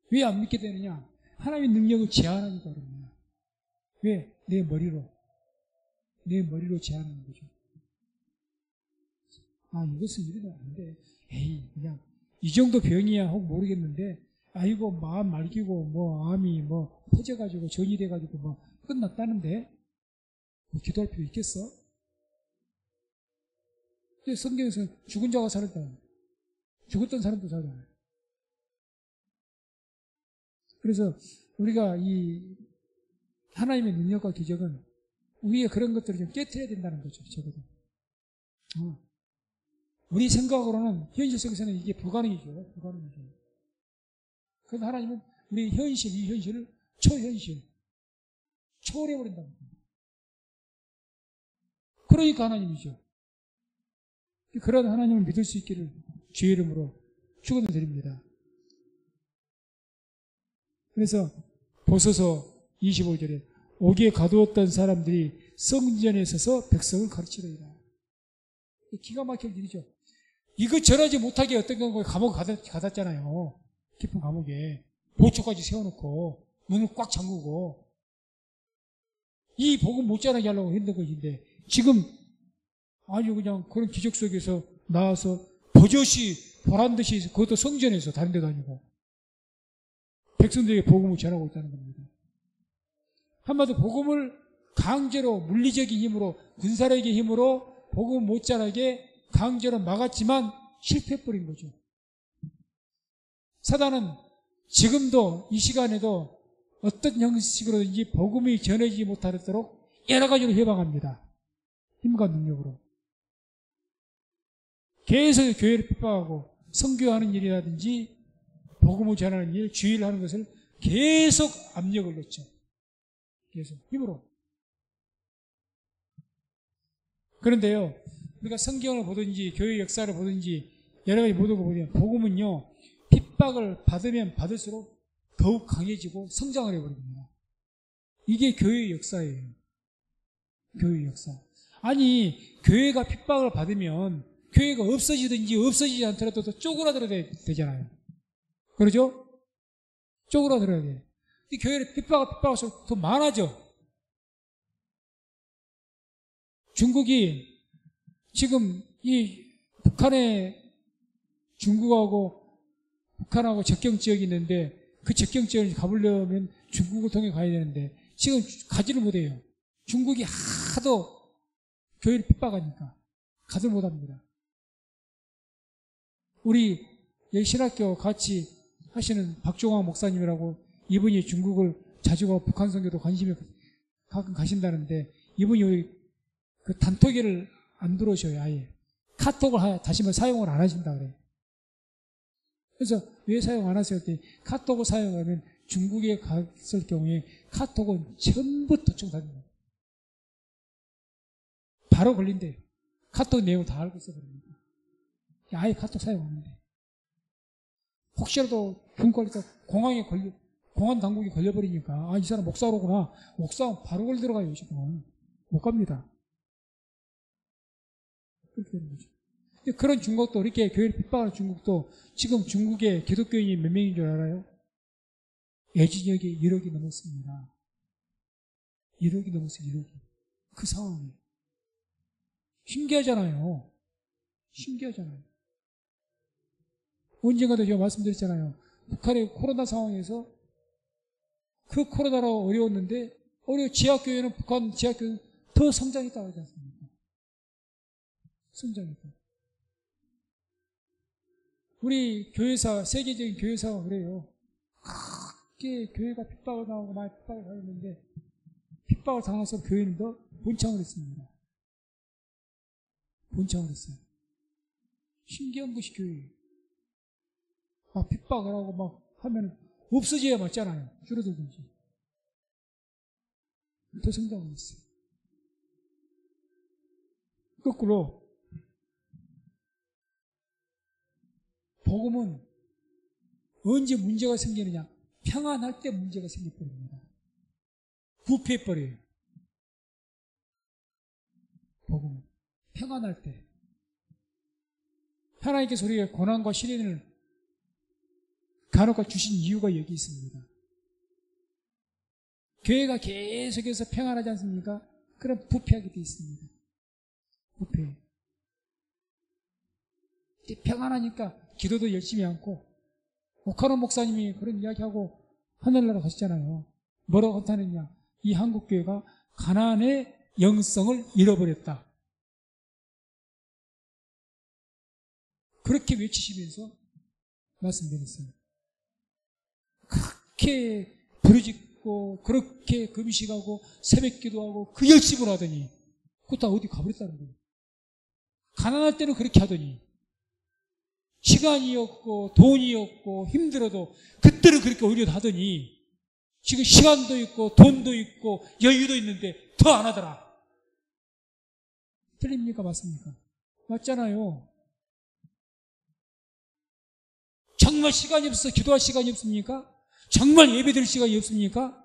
왜 안 믿게 되느냐? 하나님의 능력을 제한하니까 그럽니다. 왜? 내 머리로 제한하는 거죠. 이것은 이러면 안 돼. 에이, 그냥 이 정도 병이야 혹 모르겠는데 아이고 마음 말기고 암이 퍼져가지고 전이 돼가지고 끝났다는데 기도할 필요 있겠어? 성경에서 죽은 자가 살았다. 죽었던 사람도 살아요. 그래서 우리가 이 하나님의 능력과 기적은 우리의 그런 것들을 좀 깨트려야 된다는 거죠. 적어도. 우리 생각으로는 현실 속에서는 이게 불가능이죠. 그런데 하나님은 우리 이 현실을 초월해버린다는 거예요. 그러니까 하나님이죠. 그런 하나님을 믿을 수 있기를 주의 이름으로 축원을 드립니다. 그래서 보소서 25절에 옥에 가두었던 사람들이 성전에 서서 백성을 가르치더이다. 기가 막힐 일이죠. 이거 절하지 못하게 어떤 경우에 감옥에 가뒀잖아요. 깊은 감옥에 보초까지 세워놓고 문을 꽉 잠그고 이 복음 못 전하게 하려고 했던 것인데 지금 아주 그냥 그런 기적 속에서 나와서 버젓이 보란듯이 그것도 성전에서 다른 데도 아니고 백성들에게 복음을 전하고 있다는 겁니다. 한마디로 복음을 강제로 물리적인 힘으로 군사력의 힘으로 복음을 못 전하게 강제로 막았지만 실패해버린 거죠. 사단은 지금도 이 시간에도 어떤 형식으로든지 복음이 전해지지 못하도록 여러 가지로 해방합니다. 힘과 능력으로. 계속 교회를 핍박하고 선교하는 일이라든지 복음을 전하는 일, 주의를 하는 것을 계속 압력을 넣죠. 계속 힘으로. 그런데요, 우리가 성경을 보든지 교회 역사를 보든지 여러 가지 모든 걸 보면 복음은요, 핍박을 받으면 받을수록 더욱 강해지고 성장을 해버립니다. 이게 교회의 역사예요. 교회의 역사. 아니, 교회가 핍박을 받으면 교회가 없어지든지 없어지지 않더라도 더 쪼그라들어야 되잖아요. 그러죠? 쪼그라들어야 돼. 이 교회를 핍박할수록 더 많아져. 중국이 지금 이 북한하고 적경 지역이 있는데 그 적경 지역을 가보려면 중국을 통해 가야 되는데 지금 가지를 못해요. 중국이 하도 교회를 핍박하니까 가지를 못합니다. 우리 여기 신학교 같이 하시는 박종환 목사님이라고 이분이 중국을 자주 가고 북한 선교도 관심이 가끔 가신다는데 이분이 우리 그 단톡에를 안 들어오셔요, 아예. 카톡을 다시 사용을 안 하신다 그래요. 그래서 왜 사용 안 하세요? 했더니 카톡을 사용하면 중국에 갔을 경우에 카톡은 전부 도청됩니다. 바로 걸린대요. 카톡 내용 다 알고 있어버립니다. 아예 카톡 사용 안 하는데. 혹시라도 중국에서 공안 당국이 걸려버리니까, 이 사람 목사로구나. 목사하면 바로 걸 들어가요, 지금. 못 갑니다. 그렇게 되는 거죠. 근데 그런 중국도, 이렇게 교회를 핍박하는 중국도 지금 중국의 기독교인이 몇 명인 줄 알아요? 예진역이 1억이 넘었습니다. 1억이 넘었어요, 1억이. 그 상황이. 신기하잖아요. 신기하잖아요. 언젠가도 제가 말씀드렸잖아요. 북한의 코로나 상황에서 그 코로나로 어려웠는데, 지하교회는, 북한 지하교회는 더 성장했다고 하지 않습니까? 성장했다. 우리 교회사, 세계적인 교회사가 그래요. 크게 교회가 핍박을 당하고 많이 핍박을 당했는데, 핍박을 당해서 교회는 더 번창을 했습니다. 번창을 했어요. 신기한 것이 교회예요. 막 핍박을 하고 막 하면 없어져야 맞잖아요. 줄어들든지. 더 성장을 했어요. 거꾸로 복음은 언제 문제가 생기느냐? 평안할 때 문제가 생겨버립니다. 부패해버려요. 복음은 평안할 때. 하나님께서 우리에게 고난과 시련을 간혹 주신 이유가 여기 있습니다. 교회가 계속해서 평안하지 않습니까? 그럼 부패하게 되어 있습니다. 부패. 평안하니까 기도도 열심히 않고, 오카노 목사님이 그런 이야기하고 하늘나라 가시잖아요. 뭐라고 한다느냐? 이 한국교회가 가나안의 영성을 잃어버렸다. 그렇게 외치시면서 말씀드렸어요. 그렇게 부르짖고 그렇게 금식하고 새벽 기도하고 그 열심을 하더니 그거 다 어디 가버렸다는 거예요. 가난할 때는 그렇게 하더니 시간이 없고 돈이 없고 힘들어도 그때는 그렇게 오히려 하더니 지금 시간도 있고 돈도 있고 여유도 있는데 더 안 하더라. 틀립니까? 맞습니까? 맞잖아요. 정말 시간이 없어서 기도할 시간이 없습니까? 정말 예배드릴 시간이 없습니까?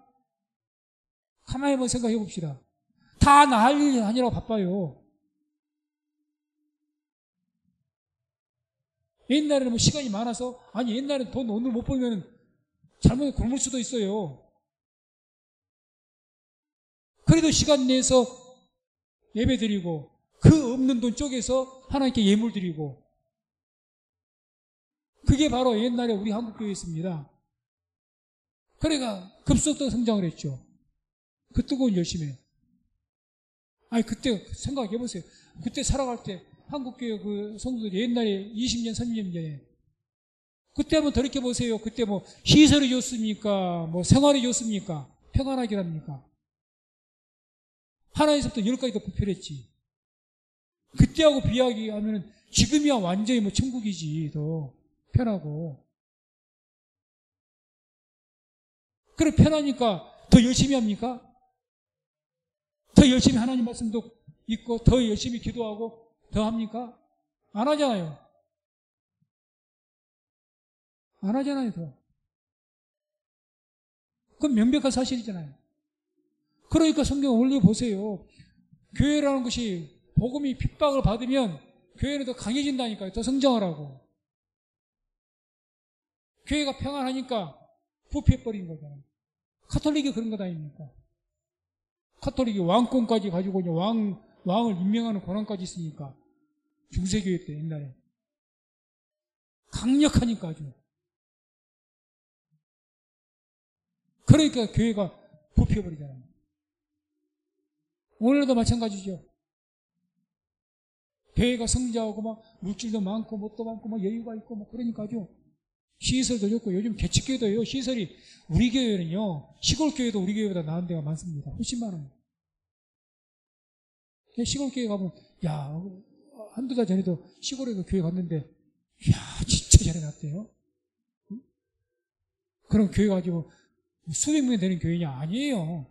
가만히 한번 생각해 봅시다. 다 나 할 일이 아니라고 바빠요. 옛날에는 뭐 시간이 많아서, 아니 옛날에는 돈 오늘 못 벌면 잘못 굶을 수도 있어요. 그래도 시간 내서 예배 드리고 그 없는 돈 쪼개서 하나님께 예물 드리고, 그게 바로 옛날에 우리 한국교회였습니다. 그래가 급속도로 성장을 했죠. 그 뜨거운 열심에. 아니 그때 생각해 보세요. 그때 살아갈 때 한국교회 그 성도들이 옛날에 20년 30년 전에 그때 한번 돌이켜 보세요. 그때 뭐 시설이 좋습니까? 뭐 생활이 좋습니까? 평안하게 합니까? 하나에서부터 10가지 더 부패했지. 그때하고 비하하면 지금이야 완전히 뭐 천국이지. 더 편하고. 그래 편하니까 더 열심히 합니까? 더 열심히 하나님 말씀도 읽고 더 열심히 기도하고 더 합니까? 안 하잖아요. 안 하잖아요. 더. 그건 명백한 사실이잖아요. 그러니까 성경 올려보세요. 교회라는 것이 복음이 핍박을 받으면 교회는 더 강해진다니까요. 더 성장을 하고. 교회가 평안하니까 부패해버린 거잖아요. 카톨릭이 그런 거 아닙니까? 카톨릭이 왕권까지 가지고 왕을 임명하는 권한까지 있으니까. 중세교회 때 옛날에. 강력하니까 아주. 그러니까 교회가 부패해버리잖아요. 오늘도 마찬가지죠. 교회가 성장하고 막 물질도 많고 뭣도 많고 막 여유가 있고 막 그러니까 아주 시설도 좋고, 요즘 개척교회도요, 시설이 우리 교회는요, 시골 교회도 우리 교회보다 나은 데가 많습니다. 훨씬 많아요. 시골 교회 가면, 야, 한두 달 전에도 시골에도 교회 갔는데, 야, 진짜 잘해놨대요. 응? 그럼 교회 가지고 수백 명이 되는 교회냐? 아니에요.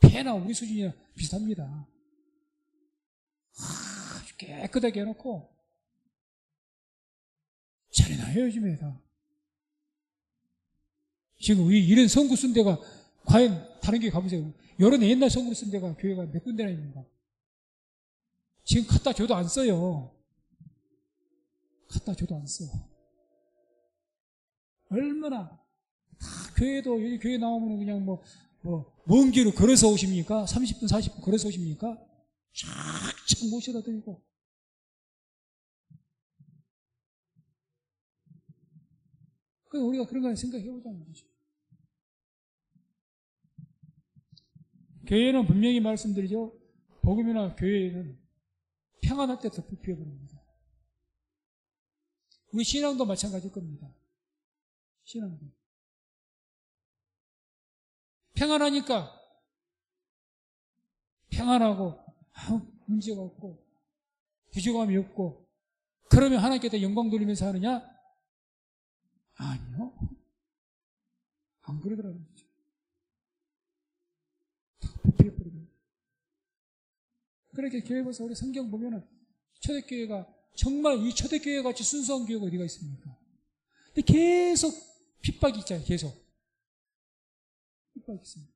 배나 우리 수준이나 비슷합니다. 아주 깨끗하게 해놓고, 잘해놔요, 요즘에 다. 지금 이런 성구 쓴 데가, 과연 다른 교회 가보세요. 여러 옛날 성구를 쓴 데가 교회가 몇 군데나 있는가? 지금 갖다 줘도 안 써요. 갖다 줘도 안 써. 얼마나, 다 교회도, 여기 교회 나오면 그냥 먼 길로 걸어서 오십니까? 30분, 40분 걸어서 오십니까? 쫙쫙 모셔다 드리고. 그래서 우리가 그런 거 생각해 보자는 거죠. 교회는 분명히 말씀드리죠. 복음이나 교회에는 평안할 때 더 부피해버립니다. 우리 신앙도 마찬가지일 겁니다. 신앙도. 평안하니까 평안하고 아무 문제가 없고 부족함이 없고 그러면 하나님께 영광 돌리면서 하느냐? 아니요. 안 그러더라고요. 부피해버립니다. 그렇게 교회 가서 우리 성경 보면은 초대교회가 정말 이 초대교회 같이 순수한 교회가 어디가 있습니까? 근데 계속 핍박이 있잖아요. 계속. 핍박이 있습니다.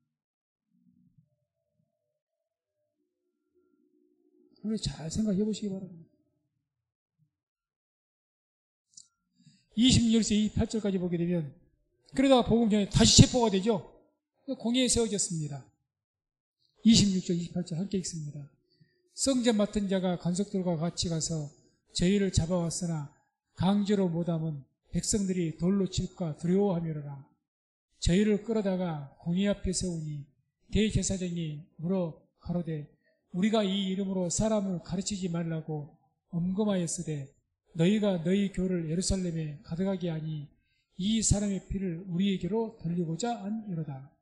우리 잘 생각해 보시기 바랍니다. 26절 28절까지 보게 되면 그러다가 복음 전에 다시 체포가 되죠. 공회에 세워졌습니다. 26절 28절 함께 읽습니다. 성전 맡은 자가 관석들과 같이 가서 저희를 잡아왔으나 강제로 못함은 백성들이 돌로 칠까 두려워하며라. 저희를 끌어다가 공회 앞에 세우니 대제사장이 물어 가로되 우리가 이 이름으로 사람을 가르치지 말라고 엄금하였으되 너희가 너희 교를 예루살렘에 가득하게 하니 이 사람의 피를 우리에게로 돌리고자 하니로다.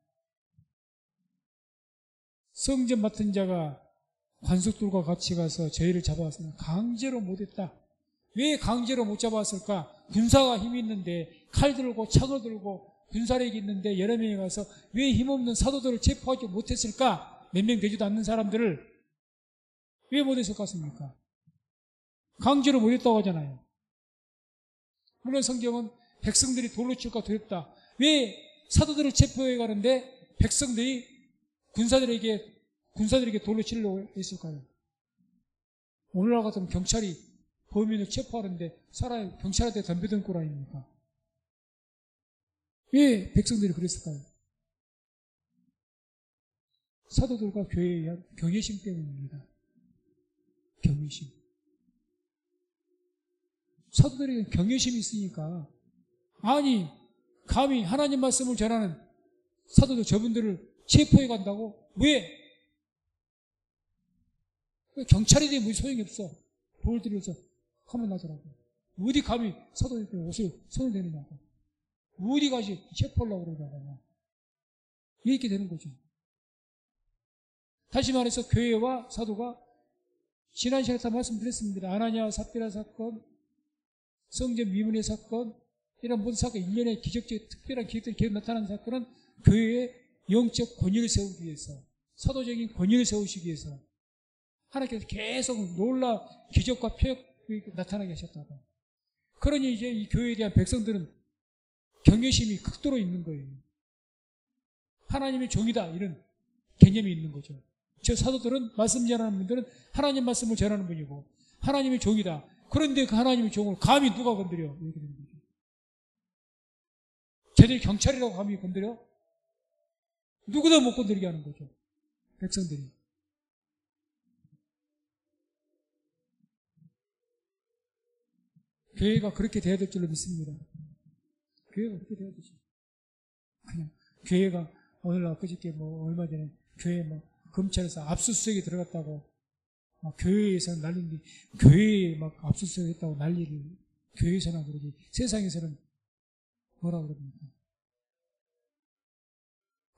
성전 맡은 자가 관속들과 같이 가서 저희를 잡아왔으나 강제로 못했다. 왜 강제로 못 잡아왔을까? 군사가 힘이 있는데 칼 들고 창을 들고 군사력이 있는데 여러 명이 가서 왜 힘없는 사도들을 체포하지 못했을까? 몇 명 되지도 않는 사람들을 왜 못했을 것 같습니까? 강제로 못했다고 하잖아요. 물론 성경은 백성들이 돌로 칠까 두렵다. 왜 사도들을 체포해 가는데 백성들이 군사들에게 돌로 치려고 했을까요? 오늘날 같으면 경찰이 범인을 체포하는데 사람이 경찰한테 덤벼든 꼴 아닙니까? 왜 백성들이 그랬을까요? 사도들과 교회에 의한 경외심 때문입니다. 경외심. 사도들에게 경외심이 있으니까 아니 감히 하나님 말씀을 전하는 사도들 저분들을 체포해 간다고? 왜? 경찰이 되면 소용이 없어. 돌 들여서 하면 나더라고. 어디 감히 사도들에게 옷을 손을 대느냐고. 어디 가시 체포하려고 그러냐고. 이렇게 되는 거죠. 다시 말해서 교회와 사도가 지난 시간에 다 말씀드렸습니다. 아나니아와 삽비라 사건, 성전 미문의 사건, 이런 모든 사건, 일련의 기적적 특별한 기적들이 계속 나타나는 사건은 교회의 영적 권위를 세우기 위해서, 사도적인 권위를 세우시기 위해서 하나님께서 계속 놀라 기적과 표적이 나타나게 하셨다고. 그러니 이제 이 교회에 대한 백성들은 경외심이 극도로 있는 거예요. 하나님의 종이다 이런 개념이 있는 거죠. 저 사도들은 말씀 전하는 분들은 하나님 말씀을 전하는 분이고 하나님의 종이다. 그런데 그 하나님의 종을 감히 누가 건드려? 이렇게 되는 거죠. 쟤들이 경찰이라고 감히 건드려? 누구도 못 건드리게 하는 거죠. 백성들이. 교회가 그렇게 돼야 될 줄로 믿습니다. 교회가 그렇게 돼야 되죠. 그냥 교회가 오늘날 그저께 얼마 전에 교회 검찰에서 압수수색이 들어갔다고 교회에서는 난리인데 교회에 막 압수수색 했다고 난리를 교회에서나 그러지 세상에서는 뭐라 그럽니까?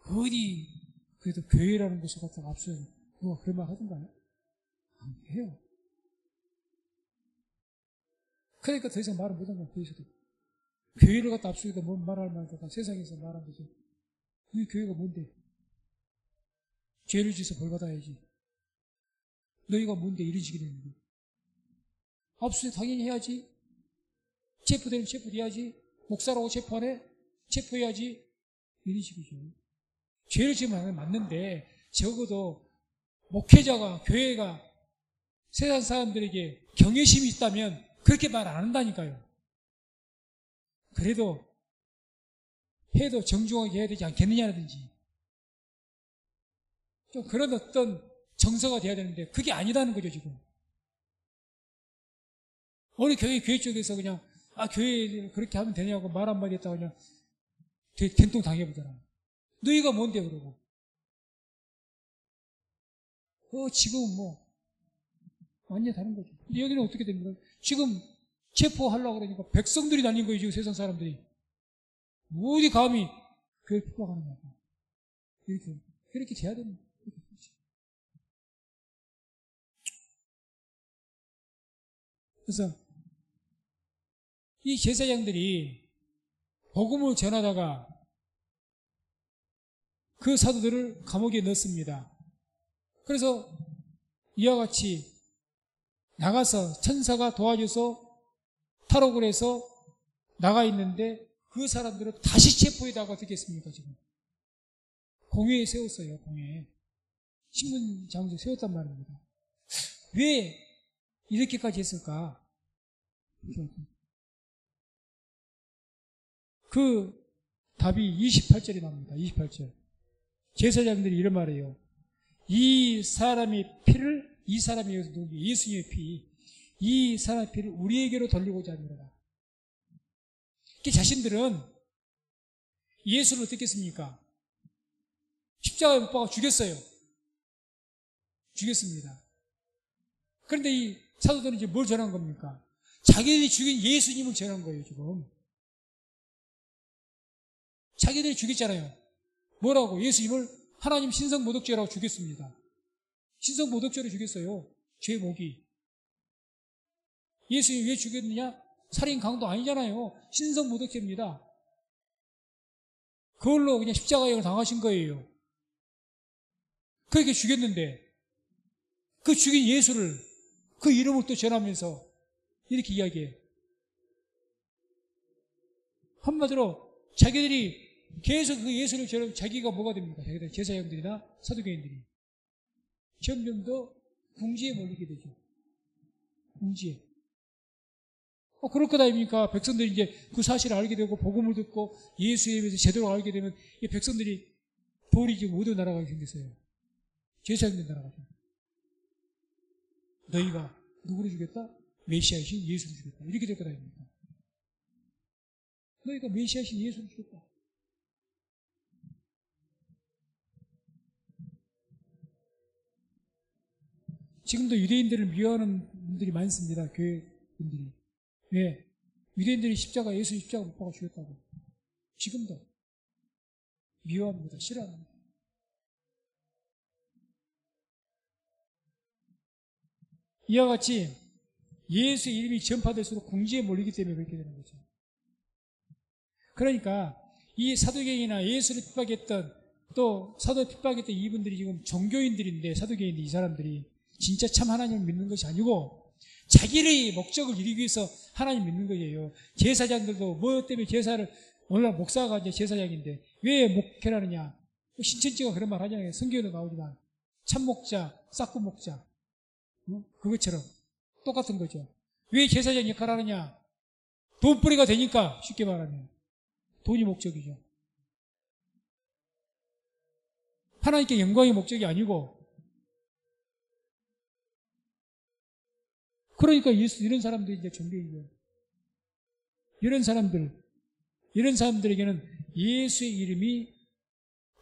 어디 그래도 교회라는 곳에 갖다가 압수수색 누가 그런 말 하던가요? 안 해요. 그러니까 더 이상 말을 못한 거예요. 교회에서도. 교회를 갖다 앞서기도 뭔 말할 말까 세상에서 말한 거죠. 이 교회가 뭔데? 죄를 지어서 벌 받아야지. 너희가 뭔데 이런 식이 되는데. 압수수색 당연히 해야지. 체포되면 체포돼야지. 목사라고 체포하네? 체포해야지. 이런 식이죠. 죄를 지으면 맞는데 적어도 목회자가 교회가 세상 사람들에게 경외심이 있다면 그렇게 말 안 한다니까요. 그래도 해도 정중하게 해야 되지 않겠느냐라든지 좀 그런 어떤 정서가 돼야 되는데 그게 아니라는 거죠 지금. 어느 교회 쪽에서 그냥 교회 그렇게 하면 되냐고 말 한마디 했다고 그냥 된통 당해보잖아. 너희가 뭔데 그러고. 지금은 완전히 다른 거죠. 근데 여기는 어떻게 됩니까? 지금 체포하려고 그러니까 백성들이 날린 거예요 지금 세상 사람들이. 어디 감히 교회 핍박하느냐고. 그렇게 돼야 됩니다. 그래서 이 제사장들이 복음을 전하다가 그 사도들을 감옥에 넣습니다. 그래서 이와 같이 나가서 천사가 도와줘서 탈옥을 해서 나가 있는데 그 사람들은 다시 체포에다가 어떻게 했습니까 지금? 공회에 세웠어요. 공회에. 신문 장소에 세웠단 말입니다. 왜 이렇게까지 했을까? 그 답이 28절에 나옵니다. 28절. 제사장들이 이런 말이에요. 이 사람이 여기서 누구? 예수님의 피, 이 사람의 피를 우리에게로 돌리고자 합니다. 자신들은 예수를 어떻게 했습니까? 십자가에 못 박아 죽였어요. 죽였습니다. 그런데 이 사도들은 이제 뭘 전한 겁니까? 자기들이 죽인 예수님을 전한 거예요, 지금. 자기들이 죽였잖아요. 뭐라고? 예수님을 하나님 신성모독죄라고 죽였습니다. 신성모독죄로 죽였어요. 죄 목이. 예수님 왜 죽였느냐? 살인 강도 아니잖아요. 신성모독죄입니다. 그걸로 그냥 십자가형을 당하신 거예요. 그렇게 죽였는데 그 죽인 예수를 그 이름을 또 전하면서 이렇게 이야기해요. 한마디로 자기들이 계속 그 예수를 전하면 자기가 뭐가 됩니까? 자기들 제사장들이나 사두개인들이 점점 더 궁지에 몰리게 되죠. 궁지에. 그럴 것 아닙니까? 백성들이 이제 그 사실을 알게 되고 복음을 듣고 예수에 대해서 제대로 알게 되면 이 백성들이 돌이 지금 어디로 날아가게 생겼어요? 제사장들 날아가죠. 너희가 누구를 죽였다? 메시아이신 예수를 죽였다. 이렇게 될 것 아닙니까? 너희가 메시아이신 예수를 죽였다. 지금도 유대인들을 미워하는 분들이 많습니다. 교회 분들이. 왜? 유대인들이 예수 십자가 못 박아 죽였다고. 지금도 미워합니다. 싫어합니다. 이와 같이 예수의 이름이 전파될수록 궁지에 몰리기 때문에 그렇게 되는 거죠. 그러니까 이 사두개인이나 예수를 핍박했던 또 사도 핍박했던 이분들이 지금 종교인들인데 사두개인들 이 사람들이 진짜 참 하나님을 믿는 것이 아니고 자기의 목적을 이루기 위해서 하나님 믿는 거예요. 제사장들도 뭐 때문에 제사를 오늘날 목사가 이제 제사장인데 왜 목회를 하느냐? 신천지가 그런 말 하잖아요. 성경에도 나오지만 참목자, 싹구목자 그것처럼 똑같은 거죠. 왜 제사장 역할을 하느냐? 돈벌이가 되니까 쉽게 말하면 돈이 목적이죠. 하나님께 영광이 목적이 아니고 그러니까 이런 사람들이 이제 종교인이에요. 이런 사람들에게는 예수의 이름이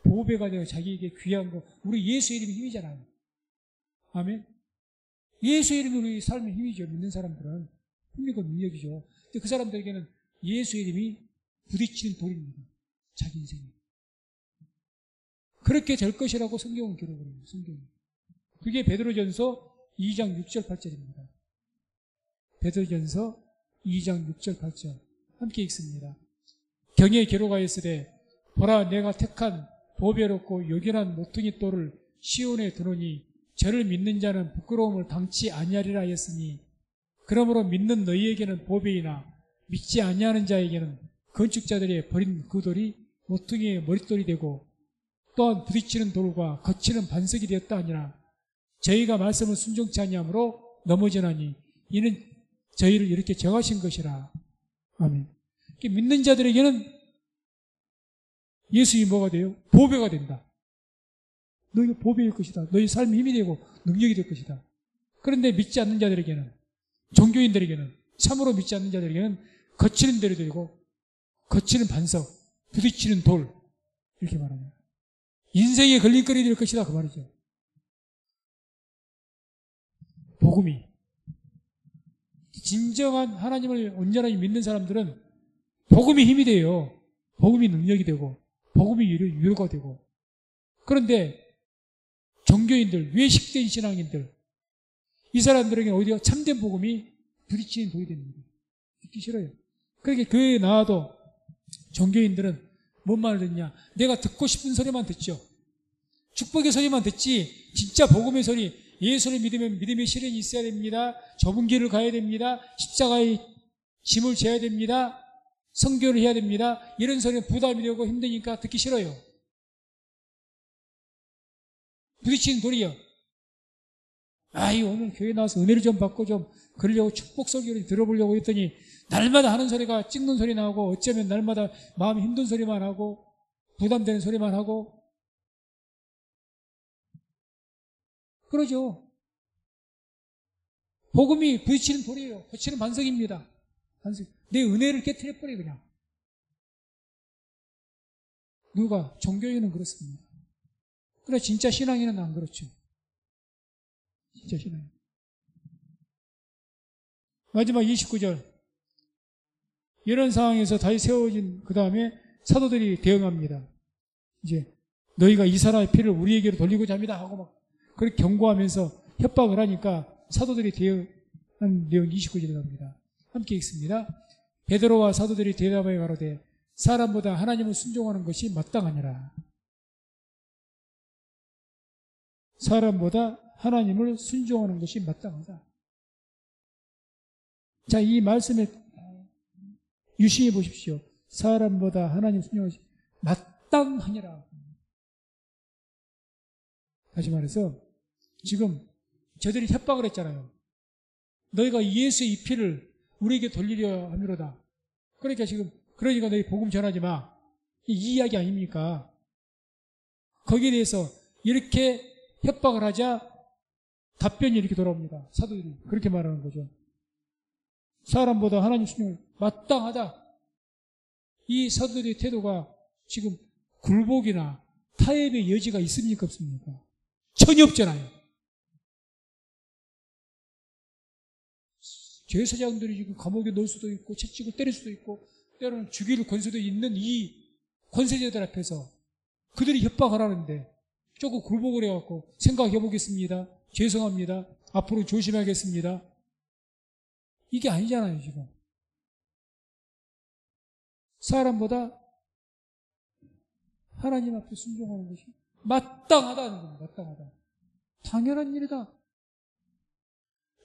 보배가 되어 자기에게 귀한 거. 우리 예수의 이름이 힘이잖아요. 아멘. 예수의 이름이 우리 삶의 힘이죠. 믿는 사람들은 힘이고 능력이죠. 근데 그 사람들에게는 예수의 이름이 부딪히는 돌입니다. 자기 인생에. 그렇게 될 것이라고 성경은 기록을 해요. 성경이. 그게 베드로전서 2장 6절 8절입니다. 베드로전서 2장 6절 8절 함께 읽습니다. 경에 기록하였으되 보라 내가 택한 보배롭고 요긴한 모퉁이 돌을 시온에 두노니 저를 믿는 자는 부끄러움을 당치 아니하리라 하였으니 그러므로 믿는 너희에게는 보배이나 믿지 아니하는 자에게는 건축자들이 버린 그 돌이 모퉁이의 머릿돌이 되고 또한 부딪히는 돌과 거치는 반석이 되었다 하니라. 저희가 말씀을 순종치 아니하므로 넘어지나니 이는 저희를 이렇게 정하신 것이라. 아멘. 믿는 자들에게는 예수님이 뭐가 돼요? 보배가 된다. 너희가 보배일 것이다. 너희 삶이 힘이 되고 능력이 될 것이다. 그런데 믿지 않는 자들에게는, 종교인들에게는, 참으로 믿지 않는 자들에게는 거치는 대로 되고 거치는 반석, 부딪히는 돌 이렇게 말합니다. 인생의 걸림돌이 될 것이다 그 말이죠. 복음이 진정한 하나님을 온전하게 믿는 사람들은 복음이 힘이 돼요. 복음이 능력이 되고 복음이 위로가 되고. 그런데 종교인들, 외식된 신앙인들, 이 사람들에게 어디가 참된 복음이 부딪히는 돌이 됩니다. 듣기 싫어요. 그렇게 교회에 나와도 종교인들은 뭔 말을 듣냐? 내가 듣고 싶은 소리만 듣죠. 축복의 소리만 듣지 진짜 복음의 소리, 예수를 믿으면 믿음의 실현이 있어야 됩니다. 좁은 길을 가야 됩니다. 십자가의 짐을 져야 됩니다. 선교를 해야 됩니다. 이런 소리는 부담이 되고 힘드니까 듣기 싫어요. 부딪히는 돌이요. 오늘 교회 나와서 은혜를 좀 받고 좀 그러려고 축복 설교를 들어보려고 했더니 날마다 하는 소리가 찍는 소리 나오고 어쩌면 날마다 마음이 힘든 소리만 하고 부담되는 소리만 하고 그러죠. 복음이 부딪히는 돌이에요. 거치는 반석입니다. 반석. 내 은혜를 깨트려버려 그냥. 누가? 종교인은 그렇습니다. 그러나 진짜 신앙인은 안 그렇죠. 진짜 신앙인. 마지막 29절. 이런 상황에서 다시 세워진 그 다음에 사도들이 대응합니다. 이제 너희가 이 사람의 피를 우리에게로 돌리고자 합니다 하고 막 그렇게 경고하면서 협박을 하니까 사도들이 대응한 내용 29절에 나옵니다. 함께 읽습니다. 베드로와 사도들이 대답하여 가로되 사람보다 하나님을 순종하는 것이 마땅하니라. 사람보다 하나님을 순종하는 것이 마땅하다. 자, 이 말씀에 유심히 보십시오. 사람보다 하나님 순종하는 것이 마땅하니라. 다시 말해서 지금 저들이 협박을 했잖아요. 너희가 예수의 이 피를 우리에게 돌리려 함이로다. 그러니까 너희 복음 전하지 마. 이 이야기 아닙니까? 거기에 대해서 이렇게 협박을 하자 답변이 이렇게 돌아옵니다. 사도들이 그렇게 말하는 거죠. 사람보다 하나님 순종을 마땅하다. 이 사도들의 태도가 지금 굴복이나 타협의 여지가 있습니까 없습니까? 전혀 없잖아요. 제사장들이 지금 감옥에 넣을 수도 있고 채찍을 때릴 수도 있고 때로는 죽일 권세도 있는 이 권세자들 앞에서 그들이 협박을 하는데 조금 굴복을 해갖고 생각해 보겠습니다. 죄송합니다. 앞으로 조심하겠습니다. 이게 아니잖아요 지금. 사람보다 하나님 앞에 순종하는 것이 마땅하다는 겁니다. 마땅하다. 당연한 일이다.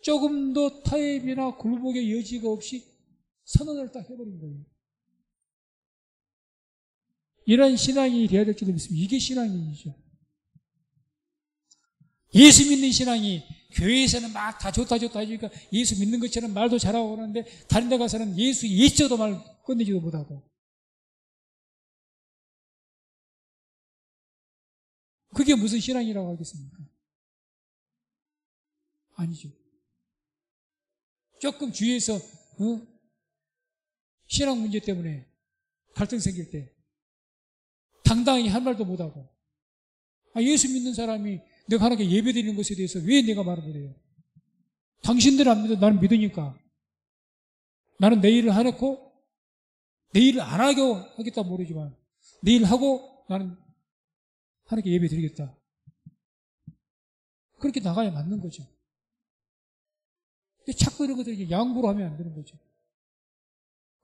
조금 더 타협이나 굴복의 여지가 없이 선언을 딱 해버린 거예요. 이런 신앙이 되어야 될 줄로 믿습니다. 이게 신앙이죠. 예수 믿는 신앙이 교회에서는 막 다 좋다 해주니까 예수 믿는 것처럼 말도 잘하고 그러는데 다른 데 가서는 예수 예자도 말 꺼내지도 못하고 그게 무슨 신앙이라고 하겠습니까? 아니죠. 조금 주위에서 신앙 문제 때문에 갈등 생길 때 당당히 할 말도 못하고 예수 믿는 사람이 내가 하나님께 예배드리는 것에 대해서 왜 내가 말을 못해요? 당신들 안 믿어 나는 믿으니까 나는 내 일을 해놓고 내 일을 안 하겠다 모르지만 내 일을 하고 나는 하나님께 예배드리겠다. 그렇게 나가야 맞는 거죠. 근데 자꾸 이런 것들 양보로 하면 안 되는 거죠.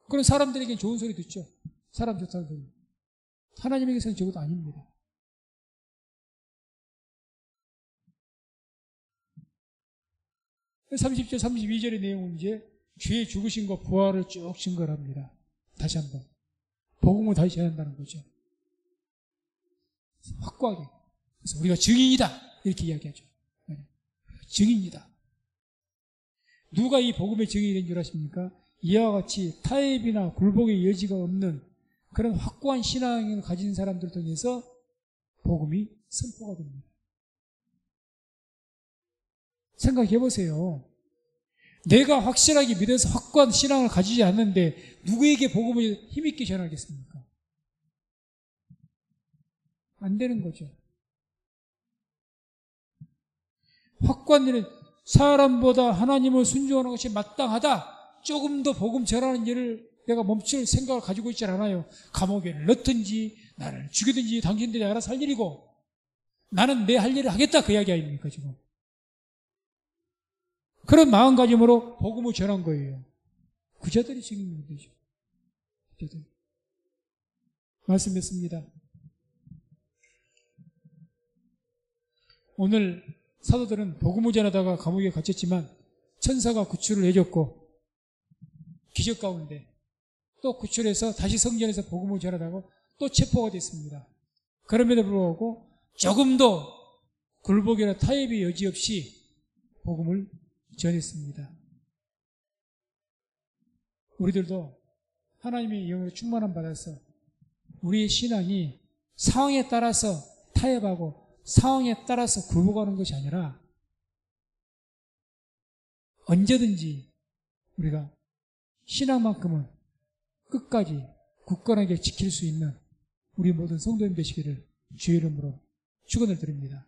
그런 사람들에게는 좋은 소리 듣죠. 사람 좋다는 소리. 하나님에게서는 저것도 아닙니다. 그 30절, 32절의 내용은 이제 주의 죽으심과 부활을 쭉 증거합니다. 다시 한번. 복음을 다시 전한다는 거죠. 확고하게. 그래서 우리가 증인이다. 이렇게 이야기하죠. 증인이다. 누가 이 복음의 증인이 된 줄 아십니까? 이와 같이 타협이나 굴복의 여지가 없는 그런 확고한 신앙을 가진 사람들 통해서 복음이 선포가 됩니다. 생각해 보세요. 내가 확실하게 믿어서 확고한 신앙을 가지지 않는데 누구에게 복음을 힘있게 전하겠습니까? 안 되는 거죠. 확고한 일은 사람보다 하나님을 순종하는 것이 마땅하다. 조금 더 복음 전하는 일을 내가 멈출 생각을 가지고 있지 않아요. 감옥에 넣든지 나를 죽이든지 당신들이 알아서 할 일이고 나는 내 할 일을 하겠다 그 이야기 아닙니까 지금. 그런 마음가짐으로 복음을 전한 거예요. 그자들이 증인이 되죠. 그자들. 말씀 맺습니다. 오늘 사도들은 복음을 전하다가 감옥에 갇혔지만 천사가 구출을 해줬고 기적 가운데 또 구출해서 다시 성전에서 복음을 전하다가 또 체포가 됐습니다. 그럼에도 불구하고 조금도 굴복이나 타협의 여지 없이 복음을 전했습니다. 우리들도 하나님의 영으로 충만함 받아서 우리의 신앙이 상황에 따라서 타협하고 상황에 따라서 굴복하는 것이 아니라 언제든지 우리가 신앙만큼은 끝까지 굳건하게 지킬 수 있는 우리 모든 성도님 되시기를 주의 이름으로 축원을 드립니다.